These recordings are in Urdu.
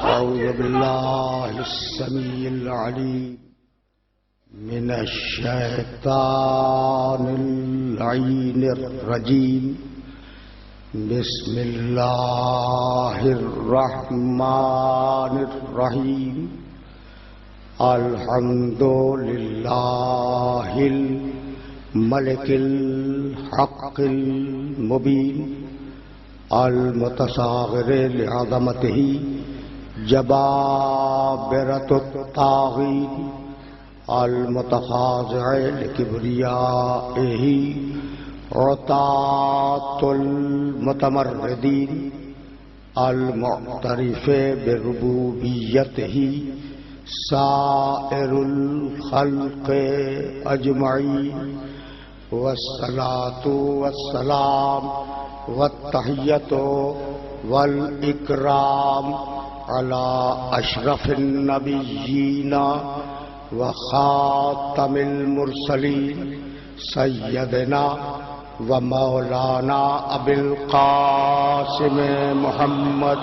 أعوذ بالله السميع العليم من الشيطان اللعين الرجيم. بسم الله الرحمن الرحيم. الحمد لله الملك الحق المبين المتصاغر لعظمته جبابرة الطاغين المتخاضع لكبريائه عتاة المتمردين المعترف بربوبيته سائر الخلق أجمعين. والصلاة والسلام والتحية والإكرام على أشرف النبيين وخاتم المرسلين سيدنا ومولانا أبي القاسم محمد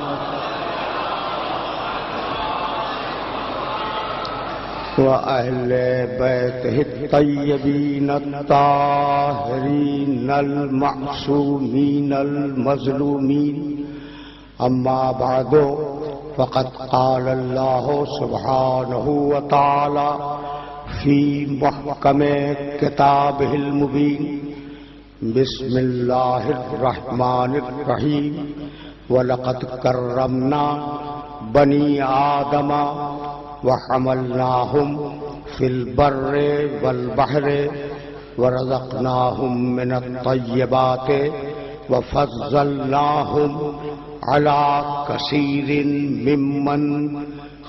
وأهل بيته الطيبين الطاهرين المعصومين المظلومين. أما بعد فقد قال الله سبحانه وتعالى في محكم كتابه المبين. بسم الله الرحمن الرحيم. ولقد كرمنا بني آدم وحملناهم في البر والبحر ورزقناهم من الطيبات وفضلناهم على كثير ممن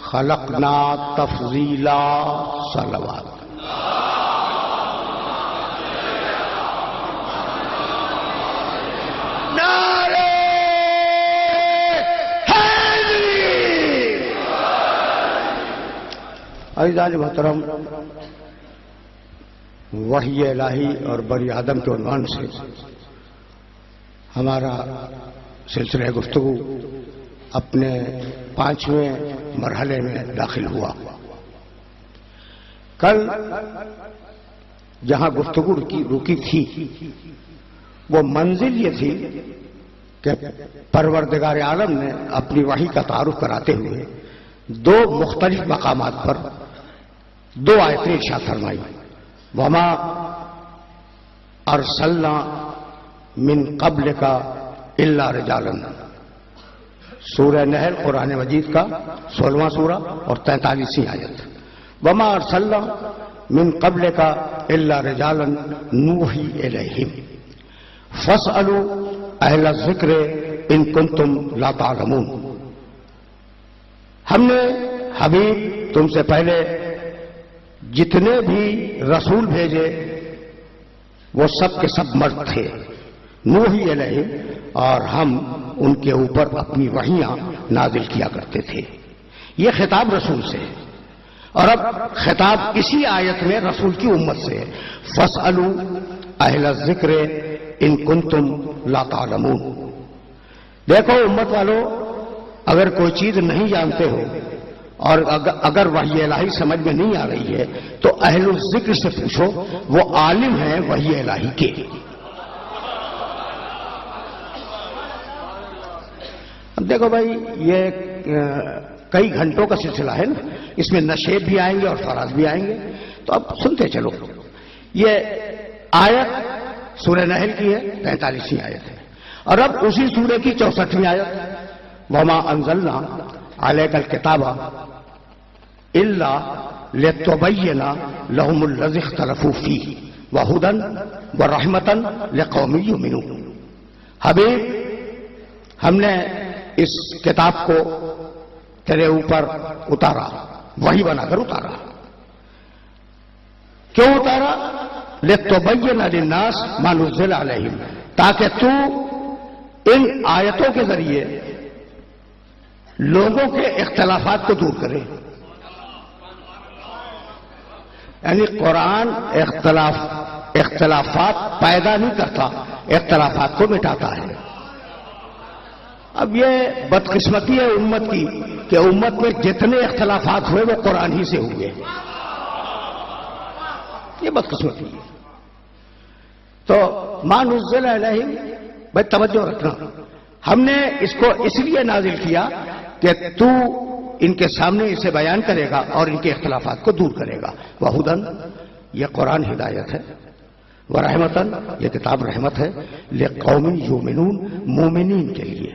خلقنا تفضيلا. صلوات. عزیزان محترم، وحی الہی اور بنی آدم کے عنوان سے ہمارا سلسلہ گفتگو اپنے 5ویں مرحلے میں داخل ہوا. کل جہاں گفتگو رکی تھی وہ منزل یہ تھی کہ پروردگار عالم نے اپنی وحی کا تعارف کراتے ہوئے 2 مختلف مقامات پر 2 آیتیں ارشاد فرمائی. وما ارسلنا من قبلک الا رجالا. سورہ نحل قرآن مجید کا 16واں سورہ اور 43ویں آیت. وما ارسلنا من قبلک الا رجالا نوحی الیہم فاسألوا اہل الذکر ان کنتم لا تعلمون. ہم نے حبیب تم سے پہلے جتنے بھی رسول بھیجے وہ سب کے سب مرد تھے. نوحی علیہ، اور ہم ان کے اوپر اپنی وحیاں نازل کیا کرتے تھے. یہ خطاب رسول سے ہے. اور اب خطاب اسی آیت میں رسول کی امت سے ہے. فاسألوا اہل الذکر ان کنتم لا تعلمون. دیکھو امت والو، اگر کوئی چیز نہیں جانتے ہو اور اگر وحی الہی سمجھ میں نہیں آ رہی ہے تو اہل الذکر سے پوچھو، وہ عالم ہیں وحی الہی کے. اب دیکھو بھائی، یہ کئی گھنٹوں کا سلسلہ ہے نا، اس میں نشیب بھی آئیں گے اور فراز بھی آئیں گے، تو اب سنتے چلو. یہ آیت سورہ نحل کی ہے، 43ویں آیت ہے. اور اب اسی سورہ کی 64ویں آیت. وما انزلنا علیک الکتاب الا لتبین لهم الذی اختلفوا فیہ وہدی ورحمۃ لقوم یؤمنون. حبیب، ہم نے اس کتاب کو تیرے اوپر اتارا، وحی بنا کر اتارا. کیوں اتارا؟ لتبین للناس ما نزل علیہم، تاکہ تو ان آیتوں کے ذریعے لوگوں کے اختلافات کو دور کرے. یعنی قرآن اختلافات پیدا نہیں کرتا، اختلافات کو مٹاتا ہے. اب یہ بدقسمتی ہے امت کی کہ امت میں جتنے اختلافات ہوئے وہ قرآن ہی سے ہوئے. یہ بدقسمتی ہے. تو ما نزل علیہم، بھائی توجہ رکھنا، ہم نے اس کو اس لیے نازل کیا کہ تو ان کے سامنے اسے بیان کرے گا اور ان کے اختلافات کو دور کرے گا. وہدن، یہ قرآن ہدایت ہے، ورحمتن، یہ کتاب رحمت ہے، لقوم یؤمنون، مومنین کے لیے.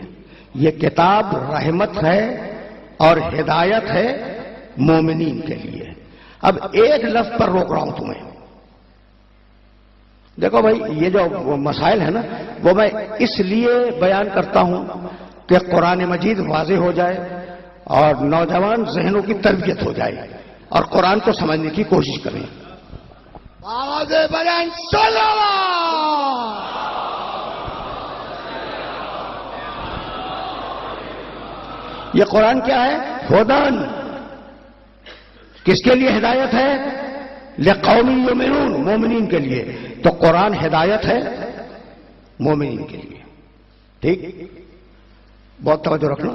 یہ کتاب رحمت ہے اور ہدایت ہے مومنین کے لیے. اب ایک لفظ پر روک رہا ہوں تمہیں. دیکھو بھائی، یہ جو مسائل ہیں نا وہ میں اس لیے بیان کرتا ہوں کہ قرآن مجید واضح ہو جائے اور نوجوان ذہنوں کی تربیت ہو جائے اور قرآن کو سمجھنے کی کوشش کریں. آواز بلند صلوات. یہ قرآن کیا ہے؟ ہدن. کس کے لیے ہدایت ہے؟ لقوم یؤمنون، مومنین کے لیے. تو قرآن ہدایت ہے مومنین کے لیے. ٹھیک، بہت توجہ رکھنا.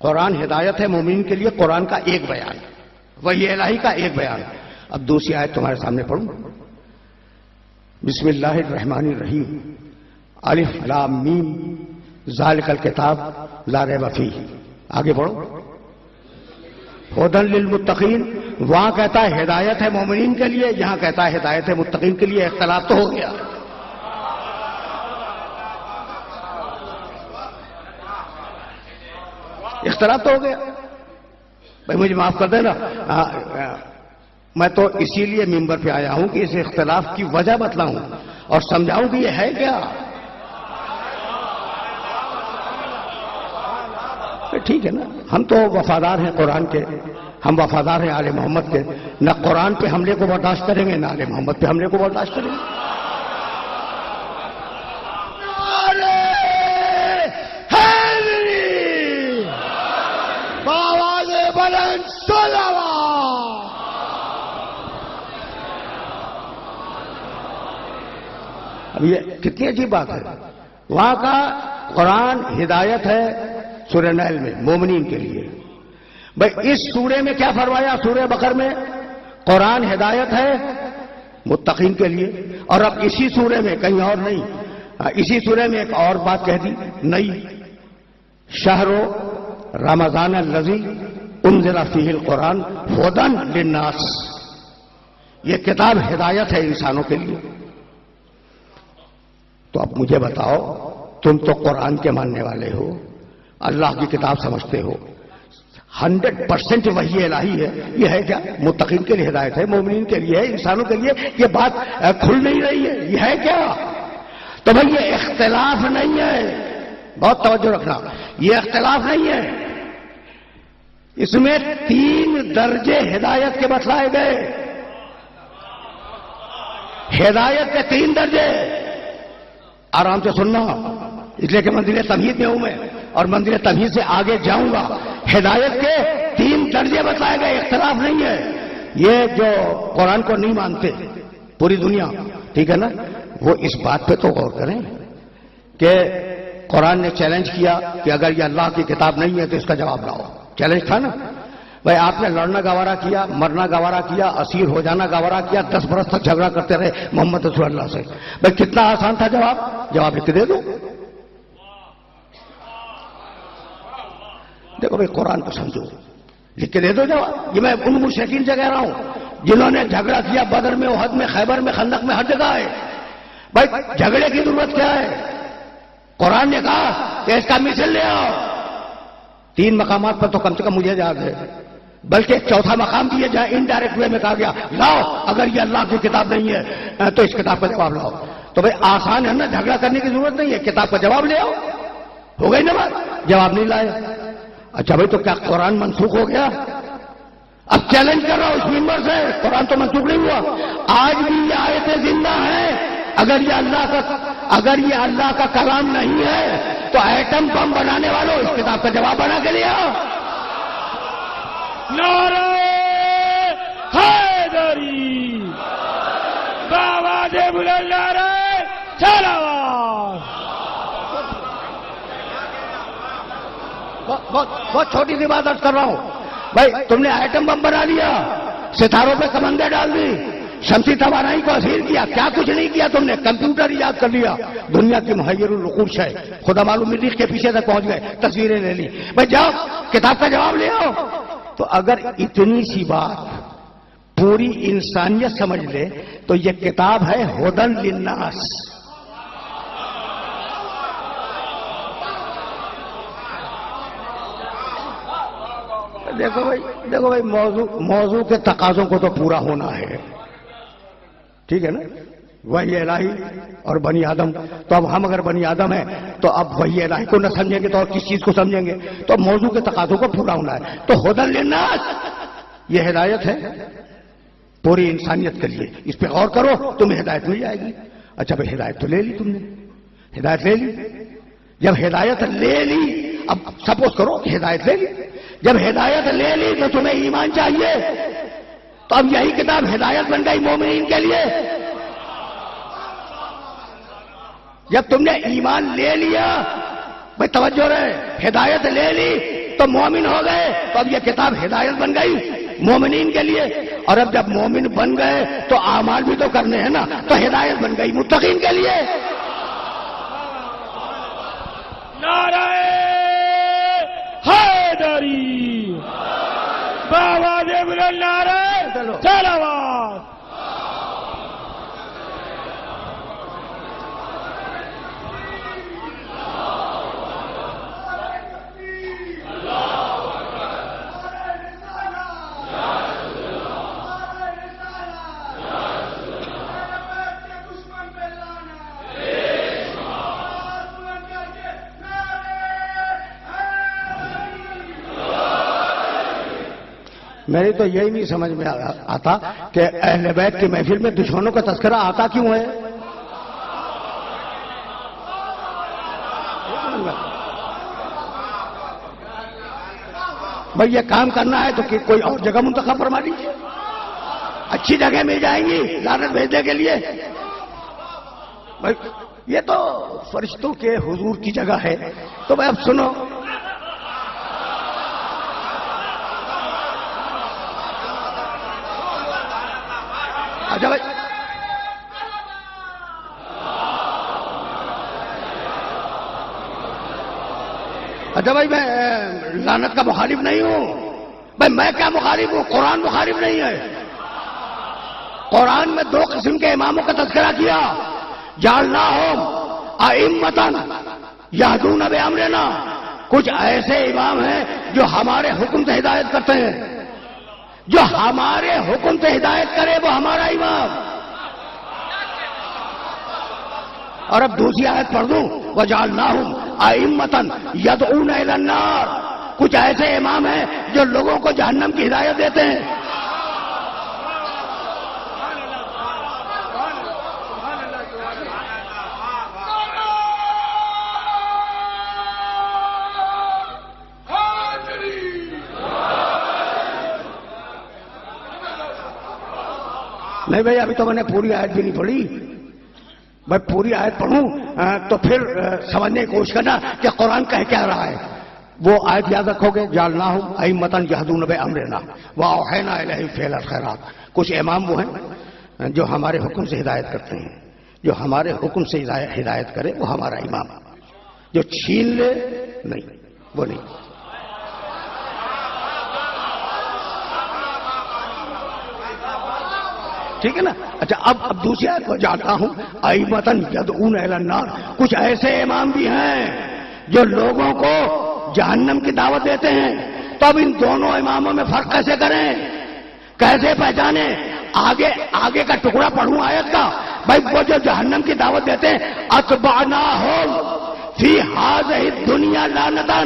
قرآن ہدایت ہے مومنین کے لیے، قرآن کا ایک بیان، وحی الہی کا ایک بیان. اب دوسری آیت تمہارے سامنے پڑھوں. بسم اللہ الرحمن الرحیم، الف لام میم، ذالک الکتاب لا ریب فیہ. آگے بڑھو. ہدن للمتقین، وہاں کہتا ہے ہدایت ہے مومنین کے لیے، یہاں کہتا ہے ہدایت ہے متقین کے لیے. اختلاف تو ہو گیا. اختلاف تو ہو گیا. بھائی مجھے معاف کر دینا، میں تو اسی لیے ممبر پہ آیا ہوں کہ اس اختلاف کی وجہ بتلاؤں اور سمجھاؤں کہ یہ ہے کیا. ٹھیک ہے نا، ہم تو وفادار ہیں قرآن کے، ہم وفادار ہیں آل محمد کے. نہ قرآن پہ حملے کو برداشت کریں گے، نہ آل محمد پہ حملے کو برداشت کریں گے. آواز بلند صلوات. اب یہ کتنی عجیب بات ہے. وہاں کا قرآن ہدایت ہے سورہ نحل میں مومنین کے لیے. بھائی اس سورے میں کیا فرمایا؟ سورہ بقرہ میں قرآن ہدایت ہے متقین کے لیے. اور اب اسی سورے میں، کہیں اور نہیں، اسی سورے میں ایک اور بات کہہ دی نئی. شہر رمضان الذی انزل فیہ القرآن ھدی للناس، یہ کتاب ہدایت ہے انسانوں کے لیے. تو اب مجھے بتاؤ، تم تو قرآن کے ماننے والے ہو، اللہ کی کتاب سمجھتے ہو، 100% وحی الہی ہے. یہ ہے کیا؟ متقین کے لیے ہدایت ہے، مومنین کے لیے ہے، انسانوں کے لیے. یہ بات کھل نہیں رہی ہے. یہ ہے کیا؟ تو بھائی یہ اختلاف نہیں ہے، بہت توجہ رکھنا. یہ اختلاف نہیں ہے، اس میں 3 درجے ہدایت کے بتلائے گئے. ہدایت کے 3 درجے. آرام سے سننا، اس لیے کہ منزل تمہید میں ہوں میں اور منزل تمہید سے آگے جاؤں گا. ہدایت کے 3 درجے بتائے گئے، اختلاف نہیں ہے. یہ جو قرآن کو نہیں مانتے پوری دنیا، ٹھیک ہے نا، وہ اس بات پہ تو غور کریں کہ قرآن نے چیلنج کیا کہ اگر یہ اللہ کی کتاب نہیں ہے تو اس کا جواب لاؤ. چیلنج تھا نا بھائی. آپ نے لڑنا گوارا کیا، مرنا گوارا کیا، اسیر ہو جانا گوارا کیا، 10 برس تک جھگڑا کرتے رہے محمد رسول اللہ سے. بھائی کتنا آسان تھا جواب لکھ کے دے دو. دیکھو بھائی قرآن کو سمجھو، لکھ کے دے دو جواب. یہ میں ان مشرکین سے کہہ رہا ہوں جنہوں نے جھگڑا کیا بدر میں، احد میں، خیبر میں، خندق میں، ہر جگہ ہے. بھائی جھگڑے کی ضرورت کیا ہے؟ قرآن نے کہا کہ اس کا مثل لے آؤ. 3 مقامات پر تو کم سے کم مجھے یاد ہے، بلکہ ایک چوتھا مقام بھی ہے جہاں انڈائریکٹ وے میں کہا گیا لاؤ، اگر یہ اللہ کی کتاب نہیں ہے تو اس کتاب کا جواب لاؤ. تو بھائی آسان ہے نا، جھگڑا کرنے کی ضرورت نہیں ہے، کتاب کا جواب لے آؤ. ہو گئی نا بات؟ جواب نہیں لائے. اچھا بھائی تو کیا قرآن منسوخ ہو گیا؟ اب چیلنج کر رہا ہوں اس ممبر سے، قرآن تو منسوخ نہیں ہوا. آج بھی یہ آیتیں زندہ ہیں. اگر یہ اللہ کا کلام نہیں ہے تو ایٹم بم بنانے والوں اس کتاب کا جواب بنا کے لیا. نعرہ حیدری، آواز بلند نعرہ صلوات. بہت چھوٹی سی بات عرض کر رہا ہوں بھائی، تم نے ایٹم بم بنا لیا، ستاروں پہ کمندیں ڈال دی، شمسی توانائی کو اسیر کیا، کیا کچھ نہیں کیا تم نے، کمپیوٹر ایجاد کر لیا، دنیا کی محیر العقول ہے، خدا معلوم مریخ کے پیچھے تک پہنچ گئے، تصویریں لے لی، بھائی جاؤ کتاب کا جواب لے آؤ۔ تو اگر اتنی سی بات پوری انسانیت سمجھ لے تو یہ کتاب ہے ہدی للناس۔ دیکھو بھائی موضوع کے تقاضوں کو تو پورا ہونا ہے، ٹھیک ہے نا، وحی الہی اور بنی آدم، تو اب ہم اگر بنی آدم ہیں تو اب وحی الہی کو نہ سمجھیں گے تو اور کس چیز کو سمجھیں گے؟ تو اب موضوع کے تقاضوں کو پورا ہونا ہے، تو ہدی للناس یہ ہدایت ہے پوری انسانیت کے لیے، اس پہ غور کرو تمہیں ہدایت مل جائے گی۔ اچھا بھائی ہدایت تو لے لی تم نے، ہدایت لے لی، جب ہدایت لے لی اب سپوز کرو کہ ہدایت لے لی، جب ہدایت لے لی تو تمہیں ایمان چاہیے، تو اب یہی کتاب ہدایت بن گئی مومنین کے لیے۔ جب تم نے ایمان لے لیا، بھائی توجہ رہے، ہدایت لے لی تو مومن ہو گئے، تو اب یہ کتاب ہدایت بن گئی مومنین کے لیے، اور اب جب مومن بن گئے تو اعمال بھی تو کرنے ہیں نا، تو ہدایت بن گئی متقین کے لیے۔ نعرہ حیدری، بآواز بلند نعرہ صلوات۔ میری تو یہی نہیں سمجھ میں آتا کہ اہل بیت کی محفل میں دشمنوں کا تذکرہ آتا کیوں ہے؟ بھائی یہ کام کرنا ہے تو کوئی اور جگہ منتخب فرما لیجیے، اچھی جگہ مل جائیں گی لعنت بھیجنے کے لیے۔ بھائی یہ تو فرشتوں کے حضور کی جگہ ہے، تو بھائی اب سنو، اچھا بھائی میں لعنت کا مخالف نہیں ہوں، بھائی میں کیا مخالف ہوں، قرآن مخالف نہیں ہے۔ قرآن میں دو قسم کے اماموں کا تذکرہ کیا، جعلناہم ائمۃ یہدون بامرنا، کچھ ایسے امام ہیں جو ہمارے حکم سے ہدایت کرتے ہیں، جو ہمارے حکم سے ہدایت کرے وہ ہمارا امام۔ اور اب دوسری آیت پڑھ دوں، وَجَعَلْنَاهُمْ أَئِمَّةً يَدْعُونَ إِلَى النَّارِ، کچھ ایسے امام ہیں جو لوگوں کو جہنم کی ہدایت دیتے ہیں۔ نہیں بھائی ابھی تو میں نے پوری آیت بھی نہیں پڑھی، میں پوری آیت پڑھوں تو پھر سمجھنے کی کوشش کرنا کہ قرآن کہہ کیا رہا ہے۔ وہ آیت یاد رکھو گے، جعلناہم ائمۃ یہدون بامرنا واوحینا الیہم فعل الخیرات، کچھ امام وہ ہیں جو ہمارے حکم سے ہدایت کرتے ہیں، جو ہمارے حکم سے ہدایت کرے وہ ہمارا امام، جو چھین لے نہیں، وہ نہیں۔ ٹھیک ہے نا؟ اچھا اب دوسری آیت کو جاتا ہوں، ائمۃ یدعون الی النار، کچھ ایسے امام بھی ہیں جو لوگوں کو جہنم کی دعوت دیتے ہیں، تو اب ان دونوں اماموں میں فرق کیسے کریں، کیسے پہچانیں؟ آگے کا ٹکڑا پڑھوں آیت کا، بھائی وہ جو جہنم کی دعوت دیتے ہیں، اتبعناہم فی ہذہ الدنیا لعنتا،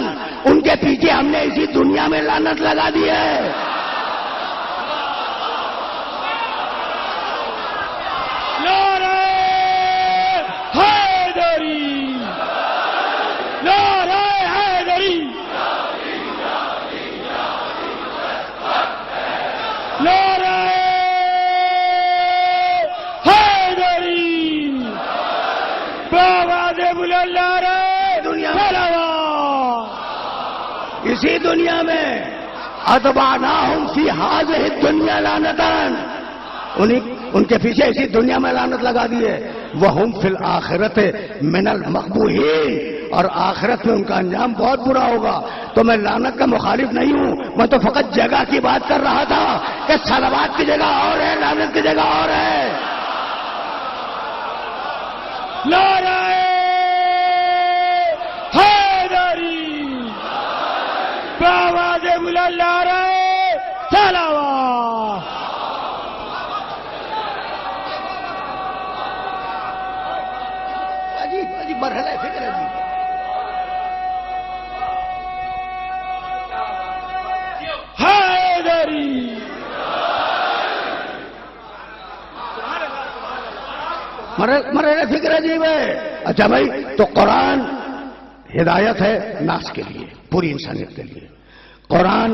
ان کے پیچھے ہم نے اسی دنیا میں لعنت لگا دی ہے۔ اس دنیا میں اتبعناہم فی ہذہ الدنیا لعنتان، ان کے پیچھے اسی دنیا میں لعنت لگا دیے. وہم فی الآخرۃ من المقبوحین، اور آخرت میں ان کا انجام بہت برا ہوگا. تو میں لعنت کا مخالف نہیں ہوں، میں تو فقط جگہ کی بات کر رہا تھا کہ صلوات کی جگہ اور ہے، لعنت کی جگہ اور ہے. نعرہ حیدری بآواز بلند نعرہ صلوات. عجیب مرحلہ فکر ہے جی. حیدری مرحلہ فکر عجیب ہے. اچھا بھائی، تو قرآن ہدایت ہے ناس کے لیے، پوری انسانیت کے لیے. قرآن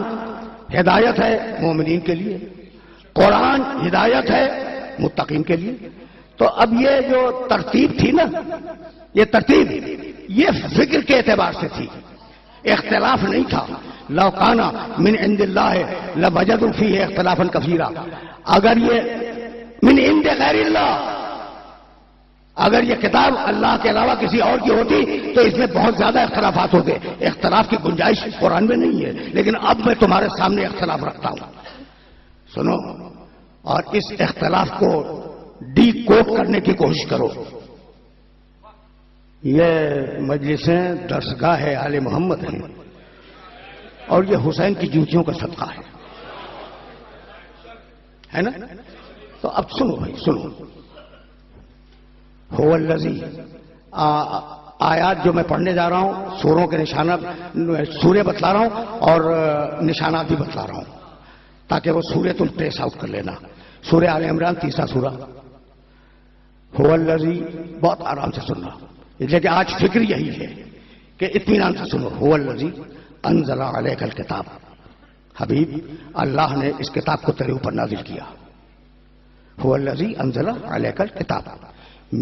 ہدایت ہے مومنین کے لیے. قرآن ہدایت ہے متقین کے لیے. تو اب یہ جو ترتیب تھی نا، یہ ترتیب یہ فکر کے اعتبار سے تھی، اختلاف نہیں تھا. لو کان من عند اللہ لوجدوا فیہ اختلافا کثیرا. اگر یہ من عند غیر اللہ، اگر یہ کتاب اللہ کے علاوہ کسی اور کی ہوتی تو اس میں بہت زیادہ اختلافات ہوتے. اختلاف کی گنجائش قرآن میں نہیں ہے، لیکن اب میں تمہارے سامنے اختلاف رکھتا ہوں. سنو اور اس اختلاف کو ڈی کوڈ کرنے کی کوشش کرو. یہ مجلسیں درسگاہ آل محمد ہیں اور یہ حسین کی جوتیوں کا صدقہ ہے نا. تو اب سنو بھائی، سنو. هو الذی، آیات جو میں پڑھنے جا رہا ہوں سوروں کے نشانات، سورے بتلا رہا ہوں اور نشانات بھی بتلا رہا ہوں تاکہ وہ سورے تم ٹریس آؤٹ کر لینا. سورہ آل عمران 3 سورہ. هو الذی، بہت آرام سے سننا، لیکن آج فکر یہی ہے کہ اطمینان سے سنو. هو الذی انزل علیک الکتاب، حبیب اللہ نے اس کتاب کو تیرے اوپر نازل کیا. هو الذی انزل علیک الکتاب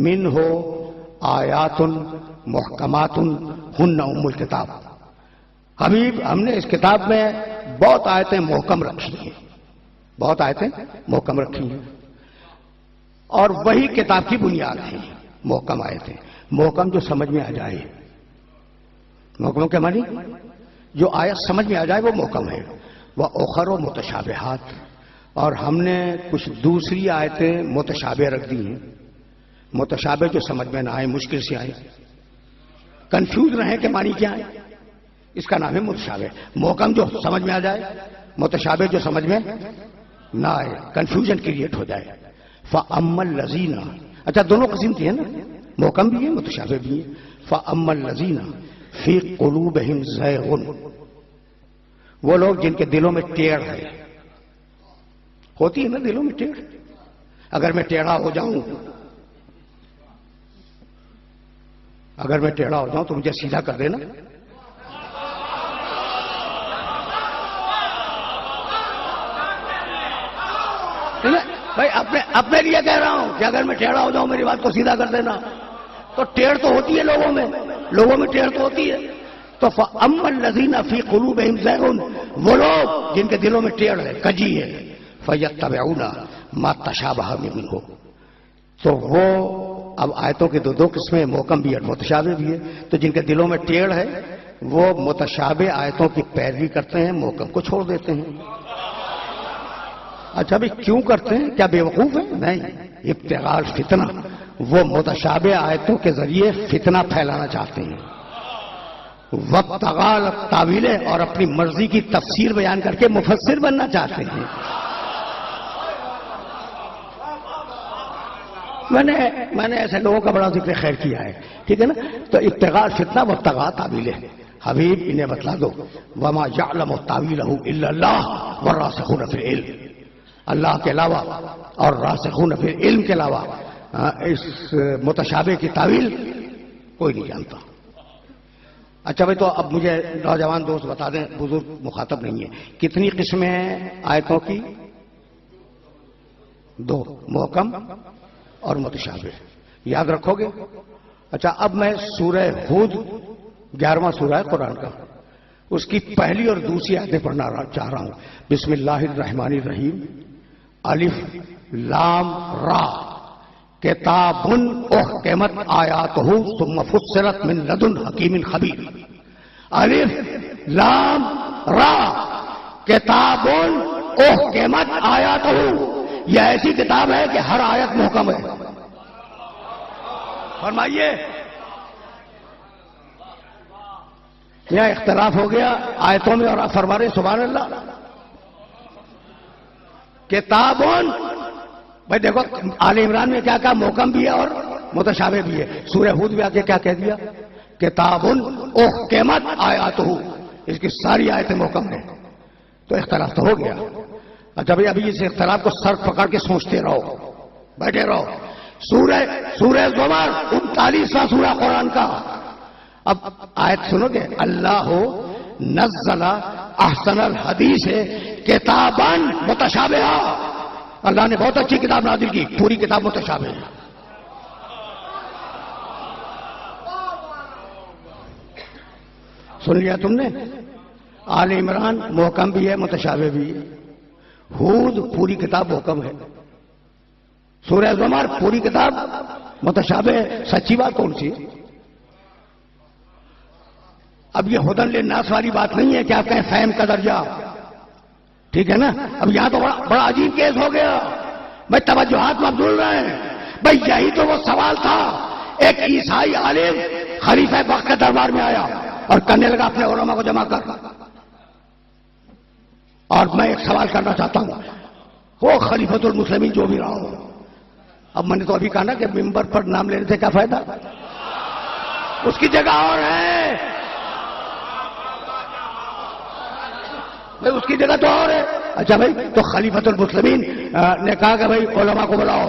منہ آیات محکمات ہن ام الکتاب. حبیب ہم نے اس کتاب میں بہت آیتیں محکم رکھی ہیں، بہت آیتیں محکم رکھی ہیں، اور وہی کتاب کی بنیاد ہیں. محکم آیتیں، محکم جو سمجھ میں آ جائے. محکم کے معنی جو آیت سمجھ میں آ جائے وہ محکم ہے. وہ اخر و متشابہات، اور ہم نے کچھ دوسری آیتیں متشابہ رکھ دی ہیں. متشابہ جو سمجھ میں نہ آئے، مشکل سے آئے، کنفیوز رہیں کہ معنی کیا ہے، اس کا نام ہے متشابہ. محکم جو سمجھ میں آ جائے، متشابہ جو سمجھ میں نہ آئے، کنفیوژن کریٹ ہو جائے. فَأَمَّا الَّذِينَ، اچھا دونوں قسم کی ہیں نا، محکم بھی ہے متشابہ بھی ہے. فَأَمَّا الَّذِينَ فِي قُلُوبِهِمْ زَيْغٌ، وہ لوگ جن کے دلوں میں ٹیڑھ ہے. ہوتی ہے نا دلوں میں ٹیڑھ. اگر میں ٹیڑھا ہو جاؤں، اگر میں ٹیڑھا ہو جاؤں تو مجھے سیدھا کر دینا. بھائی اپنے لیے کہہ رہا ہوں کہ اگر میں ٹیڑھا ہو جاؤں میری بات کو سیدھا کر دینا. تو ٹیڑھ تو ہوتی ہے لوگوں میں ٹیڑھ تو ہوتی ہے. تو فَأَمَّا الَّذِينَ فِي قُلُوبِهِمْ زَيْغٌ، وہ لوگ جن کے دلوں میں ٹیڑھ ہے، کجی ہے، فَيَتَّبِعُونَ مَا تَشَابَهَ مِنْهُ، تو وہ اب آیتوں کی دو قسمیں، محکم بھی اور متشابہ بھی ہے. تو جن کے دلوں میں ٹیڑھ ہے وہ متشابہ آیتوں کی پیروی کرتے ہیں، محکم کو چھوڑ دیتے ہیں. اچھا بھی کیوں کرتے ہیں؟ کیا بے وقوف ہیں؟ نہیں، ابتغاء الفتنہ، وہ متشابہ آیتوں کے ذریعے فتنہ پھیلانا چاہتے ہیں. وابتغاء التاویل، اور اپنی مرضی کی تفسیر بیان کر کے مفسر بننا چاہتے ہیں. میں نے ایسے لوگوں کا بڑا ذکر خیر کیا ہے، ٹھیک ہے نا. تو ابتغاء فتنہ وابتغاء تاویل، حبیب انہیں بتلا دو. وما یعلم تاویلہ الا اللہ والراسخون فی العلم، اللہ کے علاوہ اور راسخون فی العلم کے علاوہ اس متشابہ کی تعویل کوئی نہیں جانتا. اچھا بھائی، تو اب مجھے نوجوان دوست بتا دیں، بزرگ مخاطب نہیں ہے، کتنی قسمیں ہیں آیتوں کی؟ 2، محکم اور متشابہ. یاد رکھو گے؟ اچھا اب میں سورہ ہود، 11واں سورہ ہے قرآن کا، اس کی پہلی اور دوسری آیتیں پڑھنا چاہ رہا ہوں. بسم اللہ الرحمن الرحیم. الف لام را کتاب احکمت آیاتہ ثم فصلت من لدن حکیم خبیر. الف لام را کتاب احکمت آیاتہ. یہ ایسی کتاب ہے کہ ہر آیت محکم ہے. فرمائیے یہاں اختلاف ہو گیا آیتوں میں اور آپ فرما رہے سبحان اللہ. کتابون بھائی دیکھو آل عمران میں کیا کہا محکم بھی ہے اور متشابہ بھی ہے. سورہ ہود میں آ کے کیا کہہ دیا کتابن احکمت آیاتہ. اس کی ساری آیتیں محکم ہیں. تو اختلاف تو ہو گیا. اچھا بھائی ابھی اس اختلاف کو سر پکڑ کے سوچتے رہو بیٹھے رہو. سورہ زمر 39واں سورہ قرآن کا. اب آیت سنو گے اللہ نزل احسن الحدیث کتابا متشابہ. اللہ نے بہت اچھی کتاب نازل کی. پوری کتاب متشابہ ہے. سن لیا تم نے. آل عمران محکم بھی ہے متشابہ بھی ہے. ہود پوری کتاب محکم ہے. سورہ زمر پوری کتاب متشابہ ہے. سچی بات کون سی؟ اب یہ ہدن للناس والی بات نہیں ہے کہ آپ کہیں فہم کا درجہ. ٹھیک ہے نا. اب یہاں تو بڑا عجیب کیس ہو گیا بھائی. توجہات مبذول رہے ہیں بھائی. یہی تو وہ سوال تھا. ایک عیسائی عالم خلیفہ وقت کے دربار میں آیا اور کہنے لگا اپنے علماء کو جمع کر. اور میں ایک سوال کرنا چاہتا ہوں. وہ خلیفۃ المسلمین جو بھی رہا ہو. اب میں نے تو ابھی کہا نا کہ ممبر پر نام لینے سے کیا فائدہ. اس کی جگہ اور ہے بھائی. اس کی جگہ تو اور ہے. اچھا بھائی تو خلیفۃ المسلمین نے کہا کہ بھائی علماء کو بلاؤ.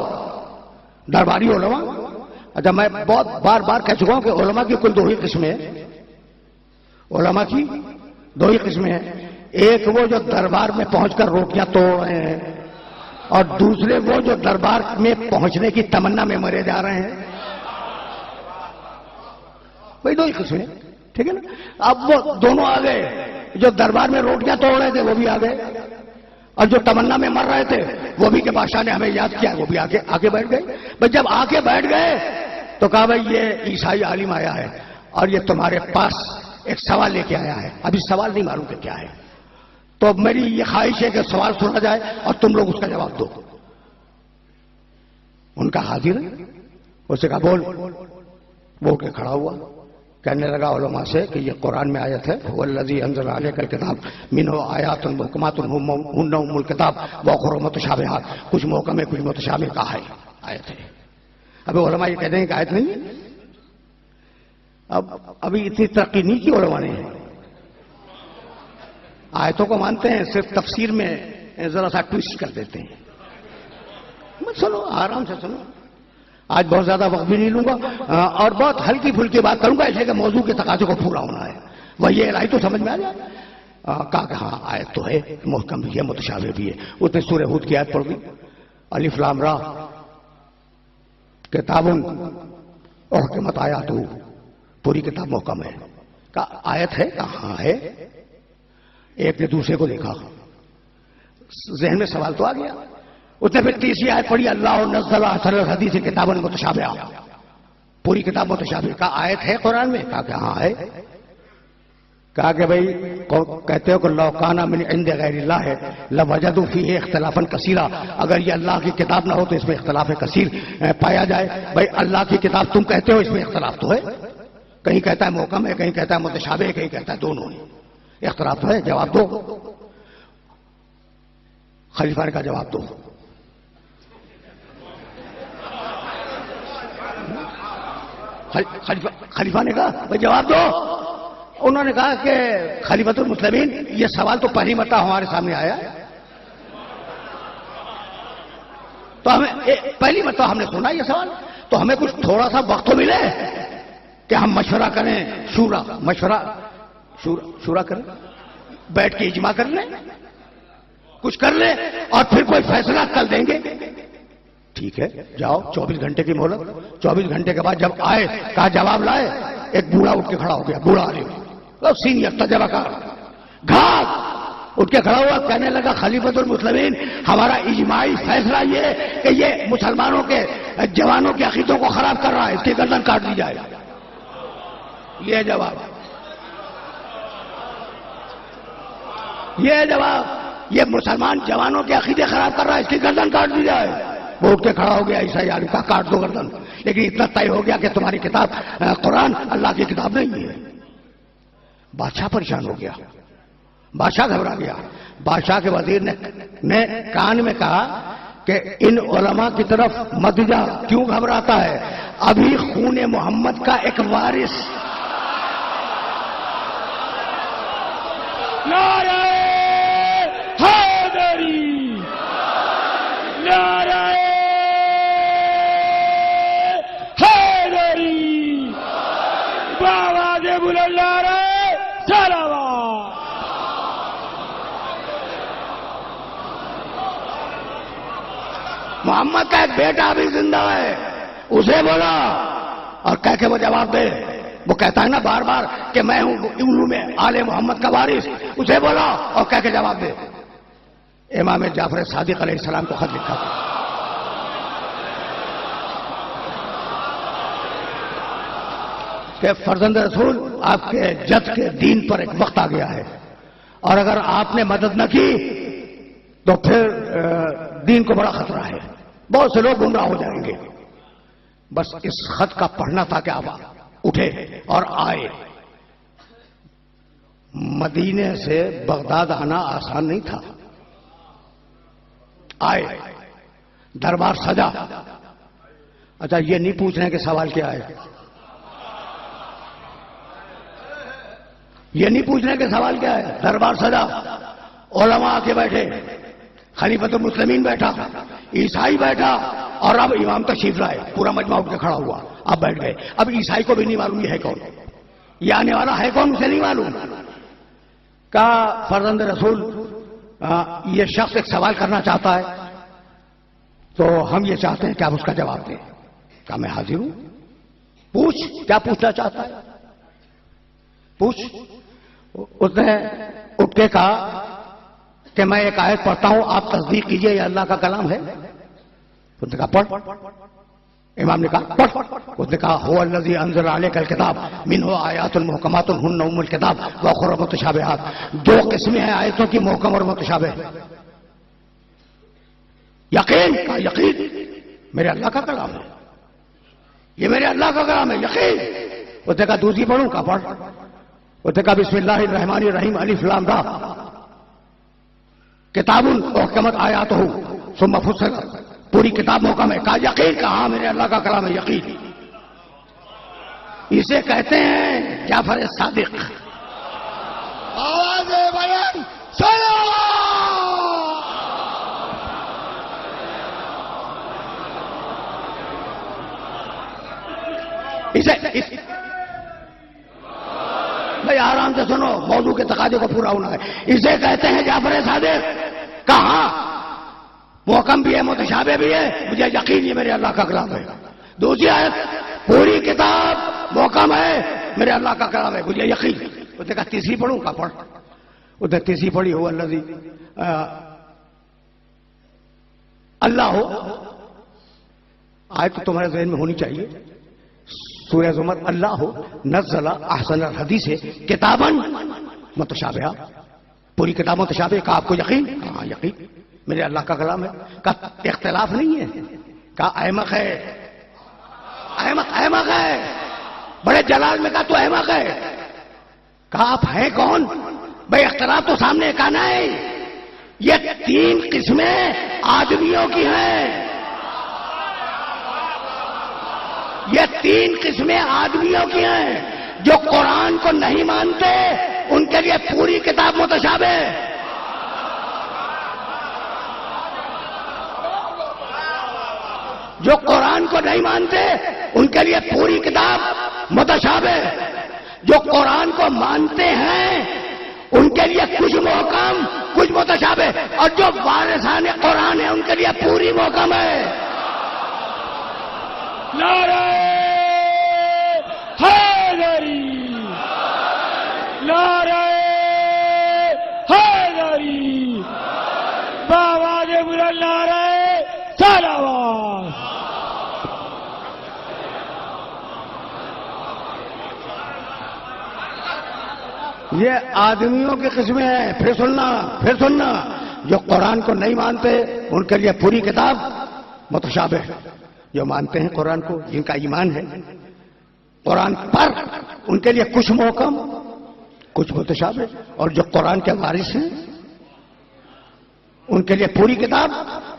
درباری علماء. اچھا میں بہت بار بار کہہ چکا ہوں کہ علماء کی کل 2 ہی قسمیں ہیں. علماء کی 2 ہی قسمیں ہیں. ایک وہ جو دربار میں پہنچ کر روٹیاں توڑ رہے ہیں اور دوسرے وہ جو دربار میں پہنچنے کی تمنا میں مرے جا رہے ہیں. بھائی 2 ہی قسمیں. ٹھیک ہے نا. اب وہ دونوں آ گئے. جو دربار میں روٹیاں توڑ رہے تھے وہ بھی آ گئے اور جو تمنا میں مر رہے تھے وہ بھی کہ بادشاہ نے ہمیں یاد کیا وہ بھی آگے بیٹھ گئے. بھائی جب آگے بیٹھ گئے تو کہا بھائی یہ عیسائی عالم آیا ہے اور یہ تمہارے پاس ایک سوال لے کے آیا ہے. ابھی سوال نہیں معلوم کہ کیا ہے. تو میری یہ خواہش ہے کہ سوال سنا جائے اور تم لوگ اس کا جواب دو. ان کا حاضر ہے. اس سے کہا بول. وہ اٹھ کے کھڑا ہوا. کہنے لگا علماء سے کہ یہ قرآن میں آیت ہے والذی انزل علیک الکتاب منہ آیات محکمات ہن ام الکتاب واخر متشابہات. کچھ محکم ہے کچھ متشابہ کا ہے آیت ہے. ابھی علماء یہ کہتے ہیں کہ آیت نہیں ہے. ابھی اتنی ترقی نہیں کی علماء نے. آیتوں کو مانتے ہیں صرف تفسیر میں ذرا سا ٹویسٹ کر دیتے ہیں. سنو آرام سے سنو. آج بہت زیادہ وقت بھی نہیں لوں گا اور بہت ہلکی پھلکی بات کروں گا اس لیے کہ موضوع کے تقاضے کو پورا ہونا ہے. وہ یہ الہی تو سمجھ میں آ جائے. کہا کہ ہاں آیت تو ہے محکم بھی ہے متشابہ بھی ہے. اس نے سورہ ہود کی آیت پڑھ دی. الف لام را کتاب احکمت آیاتہ. پوری کتاب محکم ہے. کہا آیت ہے. کہا ہاں ہے. ایک نے دوسرے کو دیکھا. ذہن میں سوال تو آ گیا. اس نے پھر تیسری آیت پڑھی اللہ نزل احسن الحدیث کتابا متشابہ. پوری کتاب متشابہ. کا آیت ہے قرآن میں. کہا کہ ہاں ہے. کہا کہ بھائی کہتے ہو کہ لو کان من عند غیر اللہ ہے لوجدوا فیہ اختلافا کثیرا. اگر یہ اللہ کی کتاب نہ ہو تو اس میں اختلاف کثیر پایا جائے. بھائی اللہ کی کتاب تم کہتے ہو اس میں اختلاف تو ہے. کہیں کہتا ہے محکم ہے کہیں کہتا ہے متشابہ ہے کہیں کہتا ہے دونوں ہیں. اختلاف تو ہے. جواب دو. خلیفہ نے کا جواب دو. خلیفہ نے کہا بھائی جواب دو. انہوں نے کہا کہ خلیفۃ المسلمین یہ سوال تو پہلی مرتبہ ہمارے سامنے آیا تو ہمیں پہلی مرتبہ ہم نے سنا یہ سوال. تو ہمیں کچھ تھوڑا سا وقت تو ملے کہ ہم مشورہ کریں. شورا کریں. بیٹھ کے اجماع کر لیں. کچھ کر لیں اور پھر کوئی فیصلہ کل دیں گے. ٹھیک ہے جاؤ 24 گھنٹے کی مہلت. 24 گھنٹے کے بعد جب آئے کہا جواب لائے. ایک بوڑھا اٹھ کے کھڑا ہو گیا. بوڑھا عالم سینئر تجربہ کار. گھات اٹھ کے کھڑا ہوا، کہنے لگا خلیفۃ المسلمین ہمارا اجماعی فیصلہ یہ کہ یہ مسلمانوں کے جوانوں کے عقیدوں کو خراب کر رہا ہے، اس کی گردن کاٹ دی جائے. یہ جواب، یہ مسلمان جوانوں کے عقیدے خراب کر رہا ہے، اس کی گردن کاٹ دی جائے. وہ اٹھ کے کھڑا ہو گیا، عیسائی عالم کا کاٹ دو گردن. لیکن اتنا طے ہو گیا کہ تمہاری کتاب قرآن اللہ کی کتاب نہیں ہے. بادشاہ پریشان ہو گیا، بادشاہ گھبرا گیا. بادشاہ کے وزیر نے کان میں کہا کہ ان علماء کی طرف مت جا، کیوں گھبراتا ہے؟ ابھی خون محمد کا ایک وارث نعرہ حیدری، نعرہ حیدری، بآواز بلند نعرہ صلوات. محمد کا ایک بیٹا بھی زندہ ہے، اسے بولا اور کہہ کے وہ جواب دے. وہ کہتا ہے نا بار بار کہ میں ہوں علوم آل محمد کا وارث، اسے بولا اور کہہ کے جواب دے. امام جعفر صادق علیہ السلام کو خط لکھا تھا کہ فرزند رسول آپ کے جد کے دین پر ایک وقت آ گیا ہے، اور اگر آپ نے مدد نہ کی تو پھر دین کو بڑا خطرہ ہے، بہت سے لوگ گمراہ ہو جائیں گے. بس اس خط کا پڑھنا تھا کہ آپ اٹھے اور آئے. مدینے سے بغداد آنا آسان نہیں تھا. آئے، دربار سجا. اچھا یہ نہیں پوچھنے کہ سوال کیا ہے، یہ نہیں پوچھنے کہ سوال کیا ہے. دربار سجا، علماء آ کے بیٹھے، خلیفۃ المسلمین بیٹھا، عیسائی بیٹھا، اور اب امام تشریف لائے. پورا مجمع اٹھ کے کھڑا ہوا، اب بیٹھ گئے. اب عیسائی کو بھی نہیں معلوم یہ ہے کون، یہ آنے والا ہے کون، اسے نہیں معلوم. کہا فرزند رسول یہ شخص ایک سوال کرنا چاہتا ہے، تو ہم یہ چاہتے ہیں کہ آپ اس کا جواب دیں. کہا میں حاضر ہوں، پوچھ کیا پوچھنا چاہتا ہے، پوچھ. اس نے اٹھ کے کہا کہ میں ایک آیت پڑھتا ہوں، آپ تصدیق کیجئے یہ اللہ کا کلام ہے. اس نے کہا پڑھ. امام نے کہا پڑھ. اس نے کہا هو الذی انزل علیک الکتاب منہ آیات محکمات ہن ام الکتاب واخر متشابہات. دو قسمیں ہیں آیتوں کی، محکم اور متشابہ. یقین کا یقین میرے اللہ کا کلام ہے، یہ میرے اللہ کا کلام ہے، یقین. اس نے کہا دوسری پڑھوں؟ کا پڑھ. اس نے کہا بسم اللہ الرحمن الرحیم الف لام را کتاب محکمت آیات ہو ثم فصلت. پوری کتاب محکم ہے. کہا یقین؟ کہا ہاں میرے اللہ کا کلام ہے، یقین. اسے کہتے ہیں جعفر صادق. آواز بلند صلوات. بھائی آرام سے سنو، موضوع کے تقاضے کو پورا ہونا ہے. اسے کہتے ہیں جعفر صادق. کہاں محکم بھی ہے، متشابہ بھی ہے، مجھے یقین یہ میرے اللہ کا کلام ہے. دوسری آیت پوری کتاب محکم ہے، میرے اللہ کا کلام ہے، مجھے یقین. اس نے کہا تیسری پڑھوں؟ کا پڑھ. اس نے تیسری پڑھی ہو الذی اللہ ہو. آیت تو تمہارے ذہن میں ہونی چاہیے. سورہ زمر اللہ ہو نزل احسن الحدیث کتابا متشابہہ. پوری کتاب متشابہ. کہا آپ کو یقین؟ ہاں یقین میرے اللہ کا کلام ہے. کہا اختلاف نہیں ہے؟ کہا احمق ہے، احمق ہے. بڑے جلال میں کہا تو احمق ہے. کہا آپ ہیں کون؟ بھائی اختلاف تو سامنے کا نہیں. یہ تین قسمیں آدمیوں کی ہیں، یہ تین قسمیں آدمیوں کی ہیں. جو قرآن کو نہیں مانتے ان کے لیے پوری کتاب متشابہ ہے. جو قرآن کو نہیں مانتے ان کے لیے پوری کتاب متشابہ. جو قرآن کو مانتے ہیں ان کے لیے کچھ محکم کچھ متشابہ، اور جو وارثان قرآن ہیں ان کے لیے پوری محکم ہے. نعرہ حیدری، نعرہ سلام یہ آدمیوں کی قسمیں ہیں. پھر سننا جو قرآن کو نہیں مانتے ان کے لیے پوری کتاب متشابہ ہے. جو مانتے ہیں قرآن کو، جن کا ایمان ہے قرآن پر، ان کے لیے کچھ محکم کچھ متشابہ، اور جو قرآن کے وارث ہیں ان کے لیے پوری کتاب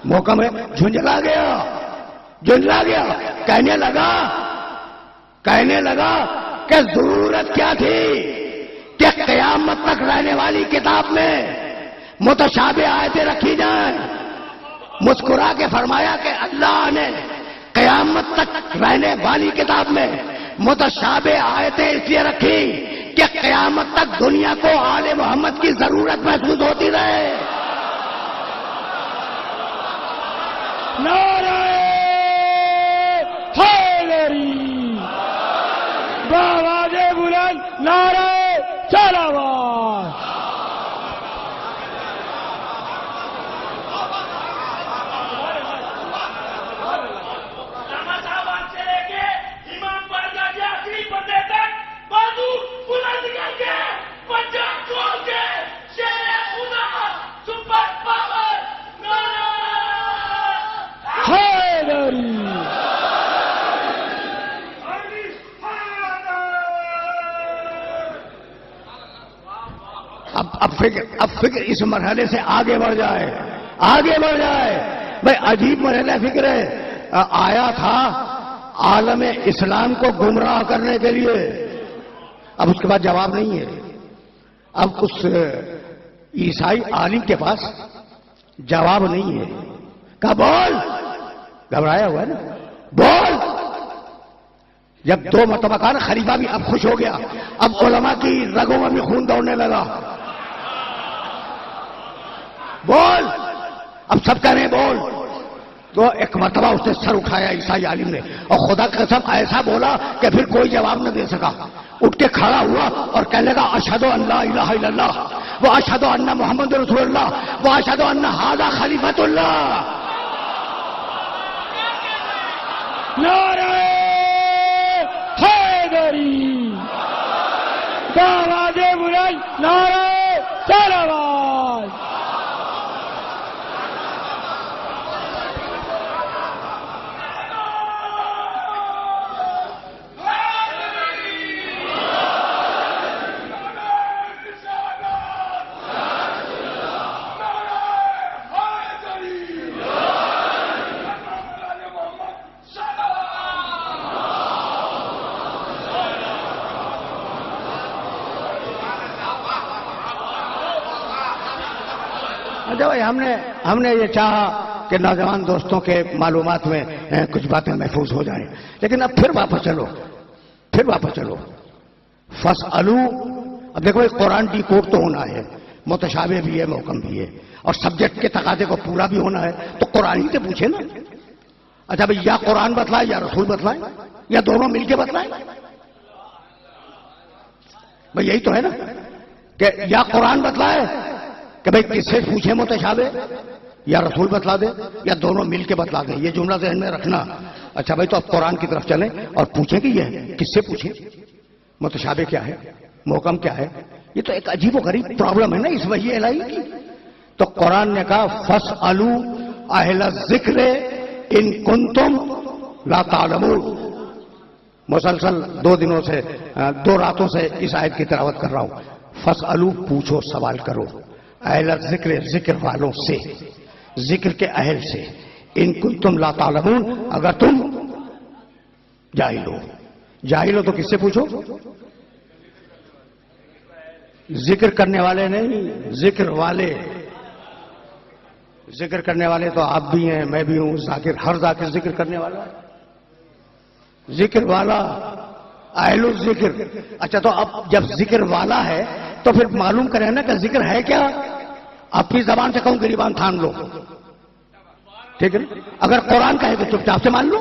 محکم ہے. جھنجلا گیا کہنے لگا کہ ضرورت کیا تھی کہ قیامت تک رہنے والی کتاب میں متشابہ آیتیں رکھی جائیں. مسکرا کے فرمایا کہ اللہ نے قیامت تک رہنے والی کتاب میں متشابہ آیتیں اس لیے رکھی کہ قیامت تک دنیا کو آل محمد کی ضرورت محسوس ہوتی رہے. نعرہ حیدری بآواز بلند نعرہ سلام. اب فکر اس مرحلے سے آگے بڑھ جائے. بھائی عجیب مرحلہ فکر ہے. آیا تھا عالم اسلام کو گمراہ کرنے کے لیے، اب اس کے بعد جواب نہیں ہے. اب اس عیسائی عالم کے پاس جواب نہیں ہے. کہا بول، گھبرایا ہوا ہے نا، بول. جب 2 مرتبہ کہا نا، خلیفہ بھی اب خوش ہو گیا. اب علماء کی رگوں میں بھی خون دوڑنے لگا. بول، اب سب کہہ رہے ہیں بول. تو ایک مرتبہ اس نے سر اٹھایا عیسائی عالم نے، اور خدا کی قسم ایسا بولا کہ پھر کوئی جواب نہ دے سکا. اٹھ کے کھڑا ہوا اور کہنے لگا اشہد ان لا الہ الا اللہ و اشہد ان محمد رسول اللہ و اشہد ان ھذا خلیفۃ اللہ. نعرہ حیدری بآواز بلند نعرہ سلام. بھائی ہم نے یہ چاہا کہ نوجوان دوستوں کے معلومات میں کچھ باتیں محفوظ ہو جائیں، لیکن اب پھر واپس چلو. فاسألو. اب دیکھو قرآن ڈی کوڈ تو ہونا ہے، متشابہ بھی ہے محکم بھی ہے، اور سبجیکٹ کے تقاضے کو پورا بھی ہونا ہے، تو قرآن ہی سے پوچھے نا. اچھا بھائی، یا قرآن بتلائے یا رسول بتلائے یا دونوں مل کے بتلائیں. بھائی یہی تو ہے نا کہ یا قرآن بتلائے کہ بھائی کس سے پوچھے متشابہ، یا رسول بتلا دے یا دونوں مل کے بتلا دیں. یہ جملہ ذہن میں رکھنا. اچھا بھائی، تو اب قرآن کی طرف چلیں اور پوچھیں کہ یہ کس سے پوچھیں، متشابہ کیا ہے، محکم کیا ہے. یہ تو ایک عجیب و غریب پرابلم ہے نا اس وحی الہی کی. تو قرآن نے کہا فاسألوا اہل الذکر ان کنتم لا تعلمون. مسلسل 2 دنوں سے 2 راتوں سے اس آیت کی تلاوت کر رہا ہوں. فاسألوا، پوچھو، سوال کرو، اہل الذکر، ذکر والوں سے، ذکر کے اہل سے، ان کنتم لا تعلمون، اگر تم جاہل ہو تو کس سے پوچھو؟ ذکر کرنے والے نہیں، ذکر والے. ذکر کرنے والے تو آپ بھی ہیں، میں بھی ہوں، ذاکر، ہر ذاکر ذکر کرنے والا ہے. ذکر والا، اہل الذکر. اچھا تو اب جب ذکر والا ہے تو پھر معلوم کریں نا کہ ذکر ہے کیا. اپنی زبان سے کہوں گریبان تھام لو، ٹھیک ہے نا. اگر قرآن کہے تو چپ چاپ سے مان لو.